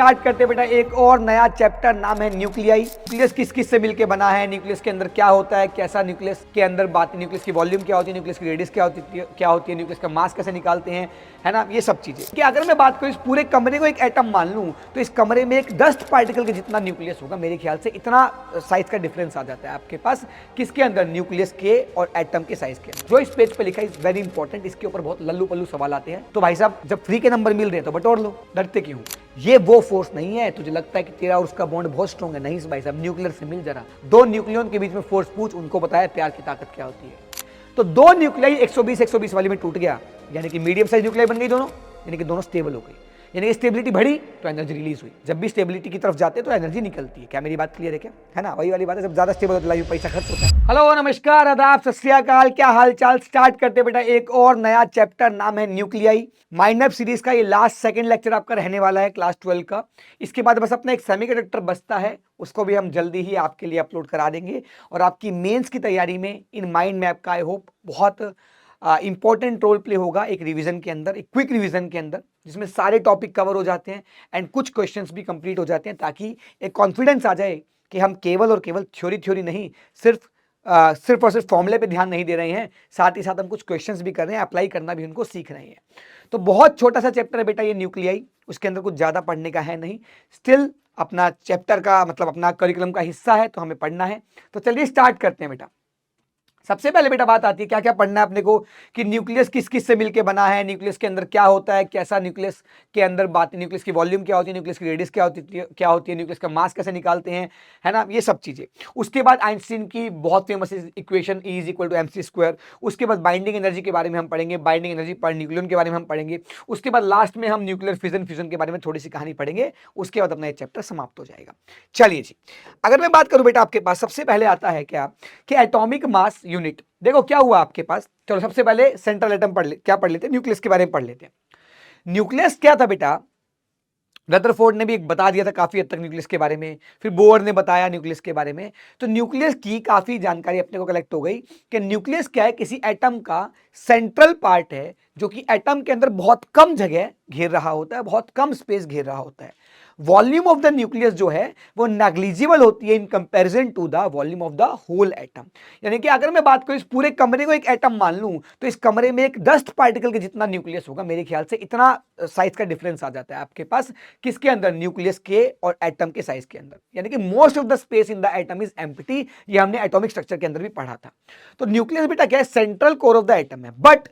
Start करते बेटा एक और नया चैप्टर, नाम है न्यूक्लियाई। न्यूक्लियस किस किस से मिलके बना है, न्यूक्लियस के अंदर क्या होता है, कैसा न्यूक्लियस के अंदर बात, न्यूक्लियस की वॉल्यूम क्या होती है, न्यूक्लियस की रेडियस क्या होती है, न्यूक्लियस का मास कैसे निकालते हैं, है ना, ये सब चीजें। कि अगर मैं बात करूं इस पूरे कमरे को एक एटम मान लूं तो इस कमरे में एक डस्ट पार्टिकल के जितना न्यूक्लियस होगा, मेरे ख्याल से इतना साइज का डिफरेंस आ जाता है आपके पास किसके अंदर, न्यूक्लियस के और एटम के साइज के। जो इस पेज पे लिखा है इज वेरी इंपॉर्टेंट, इसके ऊपर बहुत लल्लू पल्लू सवाल आते हैं। तो भाई साहब जब फ्री के नंबर मिल रहे हैं तो बटोर लो, डरते क्यों। ये वो फोर्स नहीं है, तुझे लगता है कि तेरा और उसका बॉन्ड बहुत स्ट्रॉन्ग है, नहीं भाई साहब, न्यूक्लियर से मिल जरा। दो न्यूक्लियन के बीच में फोर्स पूछ, उनको बताया प्यार की ताकत क्या होती है। तो दो न्यूक्लियाई 120 वाली में टूट गया, यानी कि मीडियम साइज न्यूक्लियाई बन गई दोनों, यानी कि दोनों स्टेबल हो गई, यानी कि स्टेबिलिटी बढ़ी तो एनर्जी रिलीज हुई। जब भी स्टेबिलिटी की तरफ जाते हैं तो एनर्जी निकलती है। क्या मेरी बात क्लियर है क्या, है ना, वही वाली बात है, जब ज्यादा स्टेबल होता है पैसा खर्च होता है। हेलो नमस्कार आदाब सत श्री अकाल, क्या हाल चाल। स्टार्ट करते बेटा एक और नया चैप्टर, नाम है न्यूक्लियाई। माइंड मैप सीरीज का ये लास्ट सेकंड लेक्चर आपका रहने वाला है क्लास 12 का। इसके बाद बस अपना एक सेमीकंडक्टर बचता है, उसको भी हम जल्दी ही आपके लिए अपलोड करा देंगे। और आपकी मेंस की तैयारी में इन माइंड मैप का आई होप बहुत इंपॉर्टेंट रोल प्ले होगा एक रिवीजन के अंदर, एक क्विक रिवीजन के अंदर, जिसमें सारे टॉपिक कवर हो जाते हैं एंड कुछ क्वेश्चंस भी कंप्लीट हो जाते हैं, ताकि एक कॉन्फिडेंस आ जाए कि हम केवल और केवल थ्योरी नहीं, सिर्फ और सिर्फ फॉर्मूले पे ध्यान नहीं दे रहे हैं, साथ ही साथ हम कुछ क्वेश्चंस भी कर रहे हैं, अप्लाई करना भी उनको सीख रहे हैं। तो बहुत छोटा सा चैप्टर है बेटा ये न्यूक्लियाई, उसके अंदर कुछ ज्यादा पढ़ने का है नहीं, स्टिल अपना चैप्टर का मतलब अपना करिकुलम का हिस्सा है तो हमें पढ़ना है। तो चलिए स्टार्ट करते हैं बेटा। सबसे पहले बेटा बात आती है क्या क्या पढ़ना है अपने को, कि न्यूक्लियस किस किस से मिलके बना है, न्यूक्लियस के अंदर क्या होता है, कैसा न्यूक्लियस के अंदर बात, न्यूक्लियस की वॉल्यूम क्या होती है, न्यूक्लियस की रेडियस क्या होती है, न्यूक्लियस का मास कैसे निकालते हैं, है ना, ये सब चीजें। उसके बाद आइंस्टीन की बहुत famous equation E is equal to mc square. उसके बाद बाइंडिंग एनर्जी के बारे में हम पढ़ेंगे, बाइंडिंग एनर्जी पर न्यूक्लियन के बारे में हम पढ़ेंगे। उसके बाद लास्ट में हम न्यूक्लियर फ्यूजन के बारे में थोड़ी सी कहानी पढ़ेंगे, उसके बाद अपना ये चैप्टर समाप्त हो जाएगा। चलिए जी, अगर मैं बात करूं बेटा आपके पास सबसे पहले आता है क्या कि एटॉमिक मास यूनिट। देखो क्या हुआ आपके पास, चलो सबसे पहले सेंट्रल एटम पढ़ लेते हैं, न्यूक्लियस के बारे में पढ़ लेते हैं। न्यूक्लियस क्या था बेटा, रदरफोर्ड ने भी एक बता दिया था काफी हद तक न्यूक्लियस के बारे में, फिर बोर ने बताया न्यूक्लियस के बारे में। तो न्यूक्लियस की काफी जानकारी अपने को कलेक्ट हो गई कि न्यूक्लियस क्या है, किसी एटम का सेंट्रल पार्ट है जो कि एटम के अंदर बहुत कम जगह घेर रहा होता है, बहुत कम स्पेस घेर रहा होता है। वॉल्यूम ऑफ द न्यूक्लियस जो है वो नेग्लिजिबल होती है in comparison to the volume of the whole atom. यानी कि अगर मैं बात करूं इस पूरे कमरे को एक एटम मान लूं तो इस कमरे में एक डस्ट पार्टिकल के जितना न्यूक्लियस होगा, मेरे ख्याल से इतना साइज का डिफरेंस आ जाता है आपके पास किसके अंदर, न्यूक्लियस के और एटम के साइज के अंदर। यानी कि most of the space in the atom is empty, ये हमने एटॉमिक स्ट्रक्चर के अंदर भी पढ़ा था। तो न्यूक्लियस बेटा क्या है, central core of the atom है। बट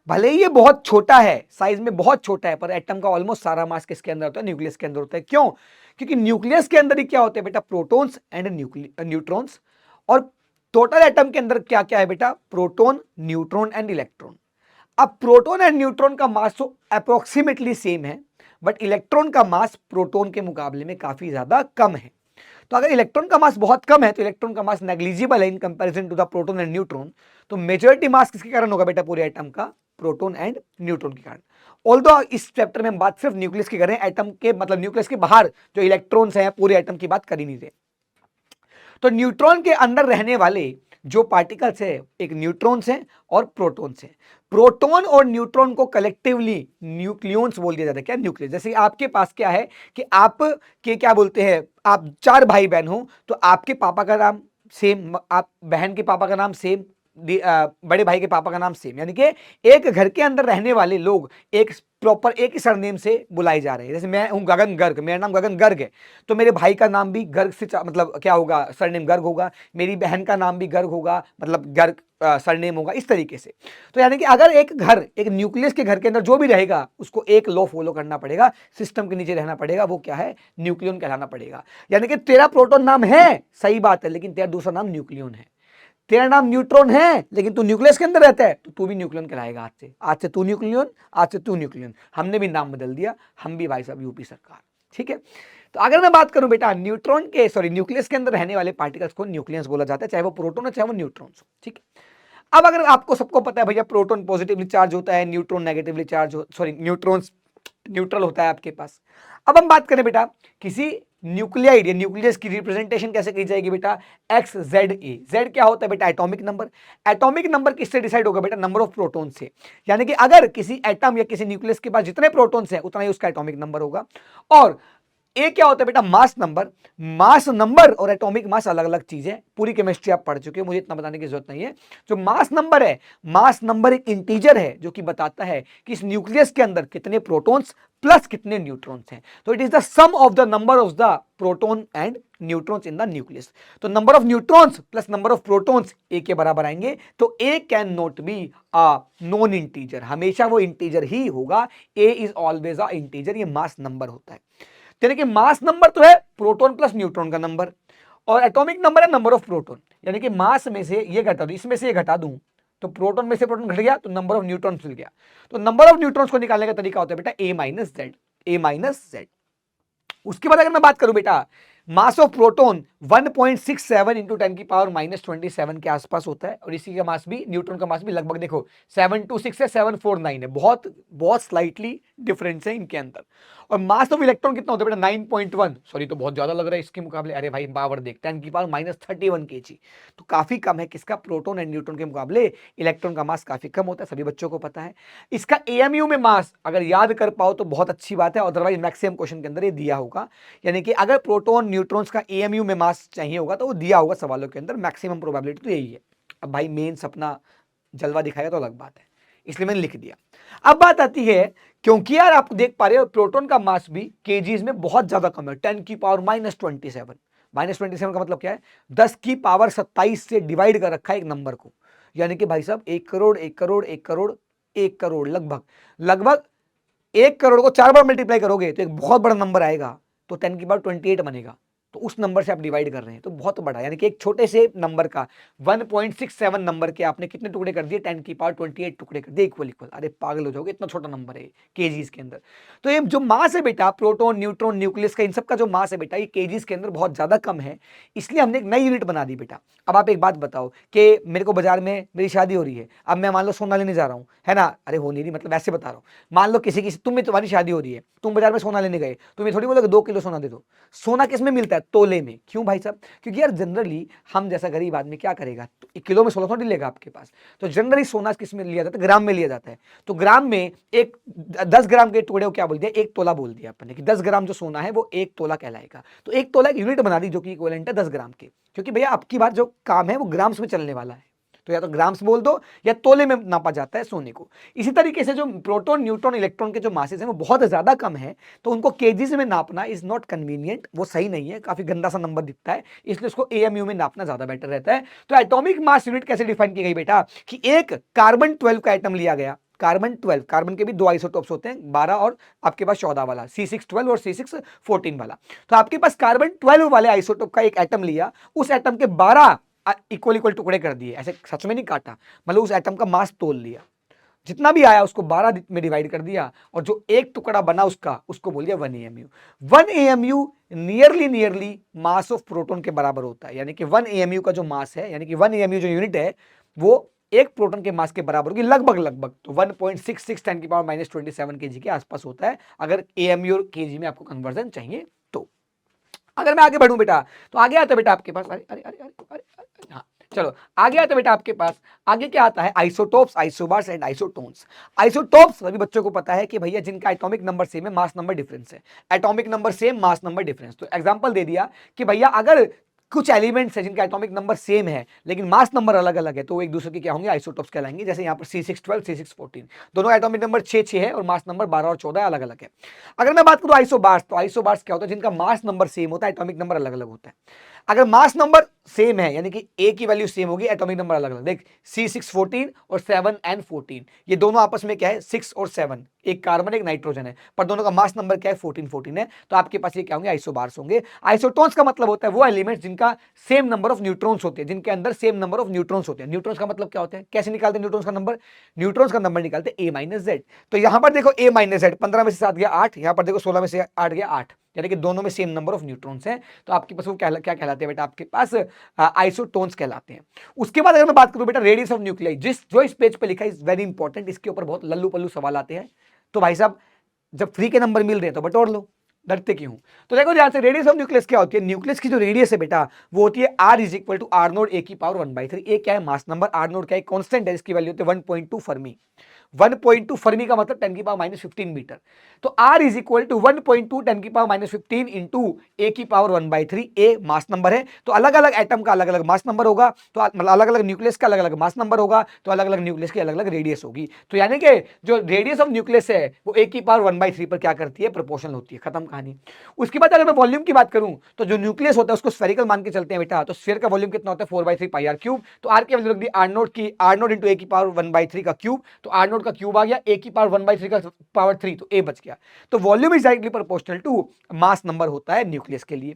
भले ही ये बहुत छोटा है, साइज में बहुत छोटा है, पर एटम का ऑलमोस्ट सारा मास किसके अंदर होता है, न्यूक्लियस के अंदर होता है। क्यों, क्योंकि न्यूक्लियस के अंदर ही क्या होते हैं बेटा, प्रोटॉन्स एंड न्यूट्रॉन्स। और टोटल एटम के अंदर क्या क्या है बेटा, प्रोटॉन, न्यूट्रॉन एंड इलेक्ट्रॉन। अब प्रोटॉन एंड न्यूट्रॉन का मास तो अप्रोक्सीमेटली सेम है, बट इलेक्ट्रॉन का मास प्रोटॉन के मुकाबले में काफी ज्यादा कम है। तो अगर इलेक्ट्रॉन का मास बहुत कम है तो इलेक्ट्रॉन का मास नेग्लिजिबल है in comparison to the proton and neutron. तो मेजॉरिटी मास किसके कारण होगा बेटा पूरे एटम का, प्रोटॉन एंड न्यूट्रॉन के कारण। ऑल्दो इस चैप्टर में हम बात सिर्फ न्यूक्लियस की करें, एटम के मतलब न्यूक्लियस के बाहर जो इलेक्ट्रॉन्स हैं पूरे एटम की बात कर ही नहीं रहे। तो न्यूट्रॉन के अंदर रहने वाले जो पार्टिकल्स है, एक न्यूट्रॉन्स हैं और प्रोटॉन्स हैं। प्रोटॉन और न्यूट्रॉन को कलेक्टिवली न्यूक्लियॉन्स बोल दिया जाता है। क्या, न्यूक्लियस। जैसे आपके पास क्या है कि आप के क्या बोलते हैं, आप 4 भाई बहन हो तो आपके पापा का नाम सेम, आप बहन के पापा का नाम सेम, बड़े भाई के पापा का नाम सेम, यानी कि एक घर के अंदर रहने वाले लोग एक प्रॉपर एक ही सरनेम से बुलाए जा रहे हैं। जैसे मैं हूं गगन गर्ग, मेरा नाम गगन गर्ग है, तो मेरे भाई का नाम भी गर्ग से मतलब क्या होगा, सरनेम गर्ग होगा। मेरी बहन का नाम भी गर्ग होगा, मतलब गर्ग सरनेम होगा, इस तरीके से। तो यानी कि अगर एक घर, एक न्यूक्लियस के घर के अंदर जो भी रहेगा उसको एक लॉ फॉलो करना पड़ेगा, सिस्टम के नीचे रहना पड़ेगा, वो क्या है, न्यूक्लियन कहलाना पड़ेगा। यानी कि तेरा प्रोटॉन नाम है, सही बात है, लेकिन तेरा दूसरा नाम न्यूक्लियन है। तेरा नाम न्यूट्रॉन है लेकिन तू न्यूक्लियस के अंदर रहता है तो तू भी न्यूक्लियन कहलाएगा। आज से तू न्यूक्लियन, आज से तू न्यूक्लियन। हमने भी नाम बदल दिया, हम भी भाई साहब यूपी सरकार, ठीक है। तो अगर मैं बात करूं बेटा न्यूक्लियस के अंदर रहने वाले पार्टिकल्स को न्यूक्लियस बोला जाता है, चाहे वो प्रोटॉन हो चाहे वो न्यूट्रॉन हो, ठीक है। अब अगर आपको सबको पता है भैया प्रोटॉन पॉजिटिवली चार्ज होता है, neutron negatively charge neutron neutral होता है आपके पास। अब हम बात करें बेटा किसी न्यूक्लियाइड या न्यूक्लियस की रिप्रेजेंटेशन कैसे की जाएगी बेटा, एक्स जेड ए। जेड क्या होता है बेटा, एटॉमिक नंबर। एटॉमिक नंबर किससे डिसाइड होगा बेटा, नंबर ऑफ प्रोटॉन से। यानी कि अगर किसी एटम या किसी न्यूक्लियस के पास जितने प्रोटॉन्स हैं उतना ही उसका एटॉमिक नंबर होगा। और ए क्या होता है बेटा, मास नंबर। मास नंबर और एटॉमिक मास अलग अलग चीजें, पूरी केमिस्ट्री आप पढ़ चुके हो, मुझे इतना बताने की जरूरत नहीं है। जो मास नंबर है, मास नंबर एक इंटीजर है जो कि बताता है कि इस न्यूक्लियस के अंदर कितने प्रोटॉन्स प्लस कितने न्यूट्रॉन्स हैं। तो it is the sum of the number of the proton and neutrons in the nucleus. तो number of neutrons plus number of protons A के बराबर आएंगे। तो A can not be a non integer, हमेशा वो integer ही होगा। A is always a integer, ये मास नंबर होता है। यानी कि मास नंबर तो है प्रोटॉन प्लस न्यूट्रॉन का नंबर, और एटॉमिक नंबर है नंबर ऑफ प्रोटॉन। यानी कि मास में से ये घटा दूं, इसमें से ये घटा दूं, तो प्रोटॉन में से प्रोटॉन घट गया तो नंबर ऑफ न्यूट्रॉन्स मिल गया। तो नंबर ऑफ न्यूट्रॉन्स को निकालने का तरीका होता है बेटा ए माइनस जेड, ए माइनस जेड। उसके बाद अगर मैं बात करूं बेटा, मास ऑफ प्रोटॉन 1.67 इंटू 10 की पावर -27 के आसपास होता है, और इसी का मास भी, न्यूट्रॉन का मास भी लगभग देखो 726 है, 749 है, बहुत बहुत स्लाइटली डिफरेंस है इनके अंदर। और मास ऑफ इलेक्ट्रॉन कितना होता है बेटा, 9.1, सॉरी तो बहुत ज्यादा लग रहा है इसके मुकाबले। अरे भाई पावर देख, 10 की पावर -31 kg, तो काफी कम है किसका, प्रोटॉन एंड न्यूट्रॉन के मुकाबले इलेक्ट्रॉन का मास काफी कम होता है, सभी बच्चों को पता है। इसका एएमयू में मास अगर याद कर पाओ तो बहुत अच्छी बात है, अदरवाइज मैक्सिमम क्वेश्चन के अंदर ये दिया होगा। यानी कि अगर प्रोटॉन न्यूट्रॉन्स का एएमयू में मास चाहिए होगा तो वो दिया होगा सवालों के अंदर, मैक्सिमम प्रोबेबिलिटी तो यही है। अब भाई मेंस अपना जलवा दिखाएगा तो अलग बात है, इसलिए मैंने लिख दिया। अब बात आती है, क्योंकि यार आप देख पा रहे हो प्रोटॉन का मास भी केजीज में बहुत ज्यादा कम है, 10 की पावर -27। -27 का मतलब क्या है, 10 की पावर 27 से डिवाइड कर रखा है एक नंबर को। यानी कि भाई साहब 1 करोड़ 1 करोड़ 1 करोड़ 1 करोड़, लगभग लगभग 1 करोड़ को 4 बार मल्टीप्लाई करोगे तो एक बहुत बड़ा नंबर आएगा, तो 10 की पावर 28 बनेगा। तो उस नंबर से आप डिवाइड कर रहे हैं, तो बहुत बड़ा, यानी कि एक छोटे से नंबर का 1.67 नंबर के आपने कितने टुकड़े कर दिए, 10 की पावर 28 टुकड़े कर दिए, इक्वल इक्वल। अरे पागल हो जाओगे, इतना छोटा नंबर है केजीज के अंदर। तो ये जो मास है बेटा, प्रोटॉन न्यूट्रॉन न्यूक्लियस का, इन सब का जो मास है बेटा, ये केजीज के अंदर बहुत ज्यादा कम है, इसलिए हमने एक नई यूनिट बना दी बेटा। अब आप एक बात बताओ कि मेरे को बाजार में मेरी शादी हो रही है, अब मैं मान लो सोना लेने जा रहा हूँ, है ना, अरे हो नहीं रही, मतलब ऐसे बता रहा हूँ, मान लो किसी की तुम्हारी शादी हो रही है, तुम बाजार में सोना लेने गए, तुम ये थोड़ी बोलोगे 2 किलो सोना दे दो। सोना किस में मिलता है, तोले में। क्यों भाई साहब, क्योंकि यार जनरली हम जैसा गरीब आदमी क्या करेगा, तो 1 किलो में 16 थोड़ी लेगा आपके पास, तो जनरली सोना किस में लिया जाता है, ग्राम में लिया जाता है। तो ग्राम में एक 10 ग्राम के टुकड़े को क्या बोल दिया, 1 तोला बोल दिया अपन ने, कि 10 ग्राम जो सोना है वो 1 तोला कहलाएगा। तो 1 तोला एक यूनिट बना दी जो कि इक्विवेलेंट है 10 ग्राम के, क्योंकि भैया आपकी बात जो काम है वो ग्राम्स में चलने वाला है, तो या तो ग्राम्स बोल दो या तोले में नापा जाता है सोने को। इसी तरीके से जो प्रोटॉन न्यूट्रॉन इलेक्ट्रॉन के जो मासेस हैं वो बहुत ज्यादा कम है, तो उनको केजीज में नापना इज नॉट कन्वीनियंट, वो सही नहीं है, काफी गंदा सा नंबर दिखता है, इसलिए उसको एएमयू में नापना ज्यादा बेटर रहता है। तो एटॉमिक मास यूनिट कैसे डिफाइन की गई बेटा, कि एक कार्बन 12 का एटम लिया गया, कार्बन 12, कार्बन के भी 2 आइसोटोप्स होते हैं, 12 और आपके पास 14 वाला, C612 और C614 वाला। तो आपके पास कार्बन 12 वाले आइसोटोप का एक एटम लिया, उस एटम के 12 इक्वल इक्वल टुकड़े कर दिए, ऐसे सच में नहीं काटा, मतलब उस एटम का मास तोल लिया, जितना भी आया उसको 12 में डिवाइड कर दिया, और जो एक टुकड़ा बना उसका, उसको बोल दिया 1 AMU। 1 AMU nearly mass of proton के बराबर होता है, यानी कि 1 AMU का जो मास है, यानी कि 1 AMU जो यूनिट है वो एक प्रोटॉन के मास के बराबर होगी, लगभग तो 1.66 10 की पावर -27 kg के आसपास होता है, अगर AMU और kg में आपको कन्वर्जन चाहिए तो। अगर मैं आगे बढ़ूं बेटा, तो आगे आता है बेटा आपके पास, अरे अरे अरे अरे अरे, हाँ चलो आगे आता है बेटा आपके पास, आगे क्या आता है, isotopes, isobars and isotones. Isotopes सभी बच्चों को पता है कि भैया जिनका एटॉमिक नंबर सेम है, मास नंबर डिफरेंस है, atomic number same, mass number difference. तो एग्जांपल दे दिया कि भैया अगर कुछ एलिमेंट्स है जिनका एटॉमिक नंबर सेम है लेकिन मास नंबर अलग अलग है, तो वो एक दूसरे के क्या होंगे, आइसोटोप्स कहलाएंगे। जैसे यहाँ पर C612 C614, दोनों एटॉमिक नंबर 6 है और मास नंबर 12 और 14 अलग अलग है। अगर मैं बात करूं आइसोबार्स, तो आइसोबार्स क्या होता है, जिनका मास नंबर सेम होता है, एटॉमिक नंबर अलग अलग होता है। अगर मास नंबर सेम है यानी कि ए की वैल्यू सेम होगी, एटॉमिक नंबर अलग अलग, देख C614 और 7N14, ये दोनों आपस में क्या है, 6 और 7, एक कार्बन एक नाइट्रोजन है, पर दोनों का मास नंबर क्या है, 14 है। तो आपके पास ये क्या होंगे, आइसोबार्स होंगे। आइसोटोन्स का मतलब होता है वो एलिमेंट्स जिनका सेम नंबर ऑफ न्यूट्रॉन्स होते हैं, जिनके अंदर सेम नंबर ऑफ न्यूट्रॉन्स होते हैं। न्यूट्रॉन्स का मतलब क्या होता है, कैसे निकालते हैं न्यूट्रॉन्स का नंबर, न्यूट्रॉन्स का नंबर निकालते हैं A-Z। तो यहां पर देखो A-Z, 15 में से 7 गया 8, यहां पर देखो 16 में से 8 गया 8, यानी कि दोनों में सेम नंबर ऑफ न्यूट्रॉन्स हैं। तो आपके पास वो क्या कहलाते हैं बेटा, आपके पास आइसोटोन्स कहलाते हैं। उसके बाद अगर मैं बात करूं बेटा रेडियस ऑफ न्यूक्लियाई, जो इस पेज पे लिखा है इज वेरी इंपॉर्टेंट, इसके ऊपर बहुत लल्लू पल्लू सवाल आते हैं। तो भाई साहब जब फ्री के नंबर मिल रहे हैं तो बटोर लो, डरते क्यों। तो देखो ध्यान से, रेडियस ऑफ न्यूक्लियस क्या होती है, न्यूक्लियस की जो रेडियस है बेटा वो होती है R is equal to R naught A की पावर 1/3। ए क्या है, मास नंबर, R नोट क्या है, कांस्टेंट है, इसकी वैल्यू होती है 1.2 फर्मी। 1.2 फर्मी का मतलब 10 की पावर -15 मीटर। तो R इज इक्वल टू 1.2 10 की पावर -15 इंटू ए की पावर 1/3। ए मास नंबर है, तो अलग अलग एटम का अलग अलग मास नंबर होगा, तो मतलब अलग अलग न्यूक्लियस का अलग अलग मास नंबर होगा, तो अलग अलग न्यूक्लियस की अलग अलग रेडियस होगी। तो यानी कि जो रेडियस ऑफ न्यूक्लियस है वो ए की पावर 1/3 पर क्या करती है, प्रोपोर्शनल होती है। खत्म कहानी। उसके बाद अगर मैं वॉल्यूम की बात करूं तो जो न्यूक्लियस होता है उसको स्फेरिकल मान के चलते हैं बेटा, तो स्फीयर का वॉल्यूम कितना होता है 4/3 पाई आर क्यूब। तो आर की वैल्यू रख दी आर नोट की, आर नोट इंटू ए की पावर 1/3 का क्यूब, तो आर नोट का क्यूब आ गया, ए की पावर 1/3 का पावर 3, तो ए बच गया। तो volume is directly proportional to mass number होता है न्यूक्लियस के लिए।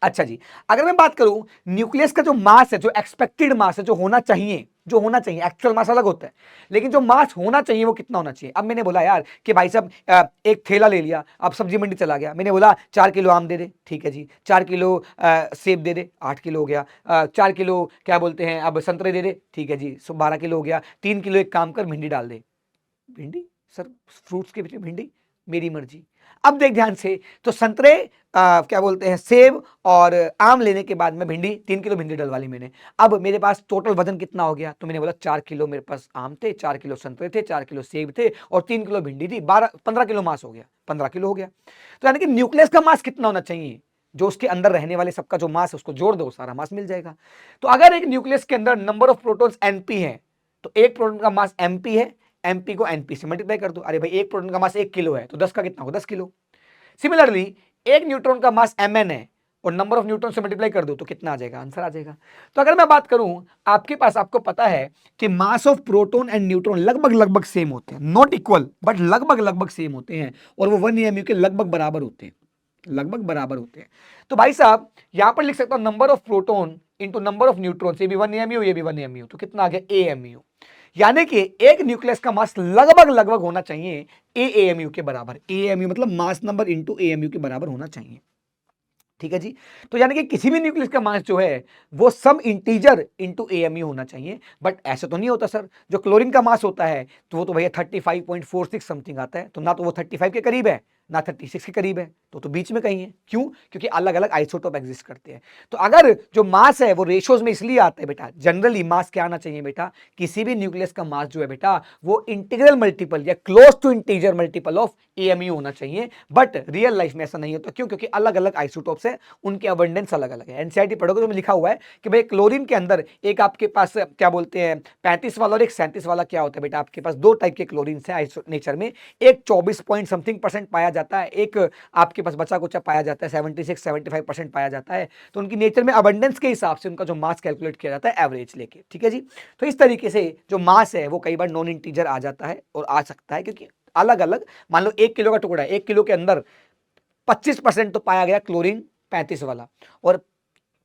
अच्छा जी, अगर मैं बात करूं न्यूक्लियस का जो मास है, जो एक्सपेक्टेड मास है, जो होना चाहिए, एक्चुअल मास अलग होता है, लेकिन जो मास होना चाहिए वो कितना होना चाहिए। अब मैंने बोला यार कि भाई साहब एक थैला ले लिया, अब सब्जी मंडी चला गया, मैंने बोला 4 किलो आम दे दे, ठीक है जी, 4 किलो सेब दे दे, 8 किलो हो गया, 4 किलो क्या बोलते हैं अब संतरे दे दे, ठीक है जी, 12 किलो हो गया, 3 किलो एक काम कर भिंडी डाल दे। भिंडी सर, फ्रूट्स के बीच में भिंडी, मेरी मर्जी। अब देख ध्यान से, तो संतरे क्या बोलते हैं सेब और आम लेने के बाद में भिंडी 3 किलो भिंडी डलवा ली मैंने। अब मेरे पास टोटल वजन कितना हो गया, तो मैंने बोला 4 किलो मेरे पास आम थे, 4 किलो संतरे थे, 4 किलो सेब थे और 3 किलो भिंडी थी, 15 किलो मास हो गया, 15 किलो हो गया। तो यानी कि न्यूक्लियस का मास कितना होना चाहिए, जो उसके अंदर रहने वाले सबका जो मास है उसको जोड़ दो, सारा मास मिल जाएगा। तो अगर एक न्यूक्लियस के अंदर नंबर ऑफ प्रोटॉन्स एनपी है, तो एक प्रोटॉन का मास एमपी है, एमपी को एनपी से मल्टीप्लाई कर दो। अरे भाई एक प्रोटॉन का मास 1 किलो है, तो 10 का कितना होगा, 10 किलो। सिमिलरली एक न्यूट्रॉन का मास mn है और नंबर ऑफ न्यूट्रॉन से मल्टीप्लाई कर दो तो कितना आ जाएगा, आंसर आ जाएगा। तो अगर मैं बात करूं आपके पास, आपको पता है कि मास ऑफ प्रोटॉन एंड न्यूट्रॉन लगभग लगभग सेम होते हैं, नॉट इक्वल बट लगभग लगभग सेम होते हैं, और वो 1 एमयू के लगभग बराबर होते हैं, लगभग बराबर होते हैं। तो भाई साहब यहां पर लिख सकता हूं number of proton into number of neutron, ये भी 1 एमयू, ये भी 1 एमयू, तो कितना आ गया एएमयू। यानी कि एक न्यूक्लियस का मास लगभग लगभग होना चाहिए एएमयू के बराबर। एएमयू मतलब मास नंबर इंटू एएमयू के बराबर होना चाहिए, ठीक है जी। तो यानी कि किसी भी न्यूक्लियस का मास जो है वो सम इंटीजर इंटू एएमयू होना चाहिए, बट ऐसा तो नहीं होता सर। जो क्लोरीन का मास होता है तो वो तो भैया 35.46 समथिंग आता है, तो ना तो वो 35 के करीब है ना 36 के करीब है, तो बीच में कहीं है। क्यों? क्योंकि अलग अलग आइसोटोप एग्जिस्ट करते हैं। तो अगर जो मास है वो रेशोज में इसलिए आता है बेटा, जनरली मास क्या आना चाहिए बेटा, किसी भी न्यूक्लियस का मास जो है बेटा वो इंटीग्रल मल्टीपल या close to integer multiple of AMU होना चाहिए। बट रियल लाइफ में ऐसा नहीं होता। क्यों? क्योंकि अलग अलग आइसोटोप्स है, उनके अबंडेंस अलग अलग है। एनसीईआरटी पढ़ोगे तो लिखा हुआ है कि भाई क्लोरीन के अंदर एक आपके पास क्या बोलते हैं 35 वाला और एक 37 वाला क्या होता है बेटा, आपके पास दो टाइप के क्लोरीन है नेचर में। एक 24 पॉइंट समथिंग % पाया जाता है, एक आपके पास बचा कुचा पाया जाता है 76-75% पाया जाता है। तो उनकी नेचर में अबंडेंस के हिसाब से उनका जो मास कैलकुलेट किया जाता है एवरेज लेके, ठीक है जी। तो इस तरीके से जो मास है वो कई बार नॉन इंटीजर आ जाता है और आ सकता है, क्योंकि अलग अलग, मान लो 1 किलो का टुकड़ा है, 1 किलो के अंदर 25% तो पाया गया क्लोरीन 35 वाला और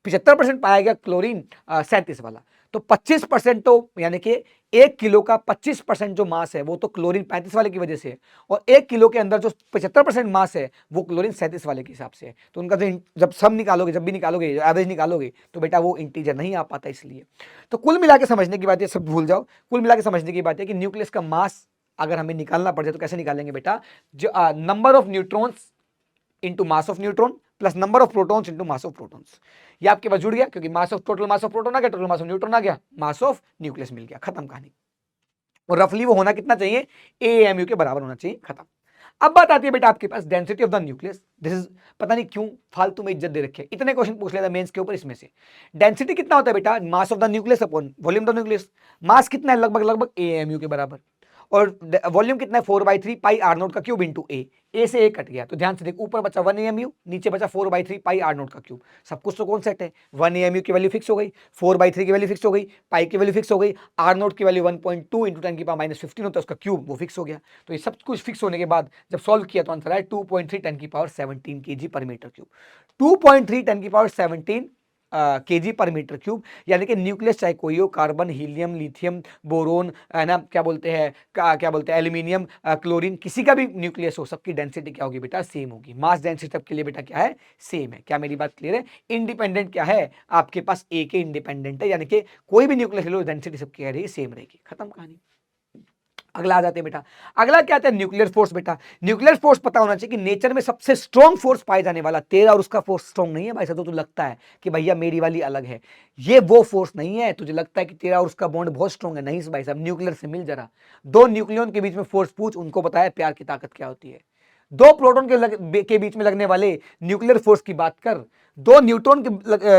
75% पाया गया क्लोरीन 37 वाला। तो 25% तो यानी कि 1 किलो का 25% जो मास है वो तो क्लोरीन 35 वाले की वजह से है, और 1 किलो के अंदर जो 75% मास है वो क्लोरीन 37 वाले के हिसाब से है। तो उनका जो जब सम निकालोगे, जब भी निकालोगे, एवरेज निकालोगे, तो बेटा वो इंटीजर नहीं आ पाता। इसलिए तो कुल मिला के समझने की बात है, सब भूल जाओ, कुल मिला के समझने की बात है कि न्यूक्लियस का मास अगर हमें निकालना पड़ जाए तो कैसे निकालेंगे बेटा, जो number of neutrons into mass of neutron plus number of protons into mass of protons. ये आपके पास जुड़ गया, क्योंकि mass of total mass of proton आ गया, टोटल मास ऑफ न्यूट्रॉन आ गया, मास ऑफ न्यूक्लियस मिल गया, खत्म कहानी। और रफली वो होना कितना चाहिए, एएमयू के बराबर होना चाहिए, खत्म। अब बात आती है बेटा आपके पास density of the nucleus. This is, पता नहीं क्यों फालतू में इज्जत दे रखे है, इतने क्वेश्चन पूछ लेता मेंस के ऊपर इसमें से। डेंसिटी कितना होता है बेटा, mass of the nucleus upon volume of the nucleus. Mass कितना है, लगभग लगभग एएमयू के बराबर, और वॉल्यूम कितना है 4/3 पाई आर नोट का क्यूब इंटू ए से ए कट गया, तो ध्यान से देख, ऊपर बचा 1 एएमयू, नीचे बचा 4/3 पाई आर नोट का क्यूब। सब कुछ तो कौन सेट है, 1 एएमयू की वैल्यू फिक्स हो गई, 4/3 की वैल्यू फिक्स हो गई, पाई की वैल्यू फिक्स हो गई, आर नोट की वैल्यू 1.2 इंटू 10 की पावर -15 होता है उसका क्यूब, वो फिक्स हो गया। तो ये सब कुछ फिक्स होने के बाद जब सॉल्व किया तो आंसर आया 2.3 10 की पावर 17 kg पर मीटर क्यूब। 2.3 10 की पावर 17 kg पर मीटर क्यूब। यानी कि न्यूक्लियस चाहे कोई हो, कार्बन, हीलियम, लिथियम, बोरोन, है ना, क्या बोलते हैं एल्यूमिनियम, क्लोरीन, किसी का भी न्यूक्लियस हो, सबकी डेंसिटी क्या होगी बेटा, सेम होगी। मास डेंसिटी सबके लिए बेटा क्या है, सेम है। क्या मेरी बात क्लियर है? इंडिपेंडेंट क्या है आपके पास, ए के इंडिपेंडेंट है, यानी कि कोई भी न्यूक्लियस लो डेंसिटी सबकी क्या रहेगी, सेम रहेगी, खत्म कहानी। अगला आ जाते हैं बेटा, अगला क्या आता है न्यूक्लियर फोर्स। बेटा न्यूक्लियर फोर्स पता होना चाहिए कि नेचर में सबसे स्ट्रॉन्ग फोर्स पाए जाने वाला तेरा और उसका फोर्स स्ट्रॉन्ग नहीं है भाई साहब। तो लगता है कि भैया मेरी वाली अलग है, ये वो फोर्स नहीं है। तुझे लगता है कि तेरा और उसका बॉन्ड बहुत स्ट्रॉन्ग है, नहीं भाई साहब, न्यूक्लियर से मिल जरा। दो न्यूक्लियन के बीच में फोर्स पूछ, उनको बताया प्यार की ताकत क्या होती है। दो प्रोटॉन के बीच में लगने वाले न्यूक्लियर फोर्स की बात कर, दो न्यूट्रॉन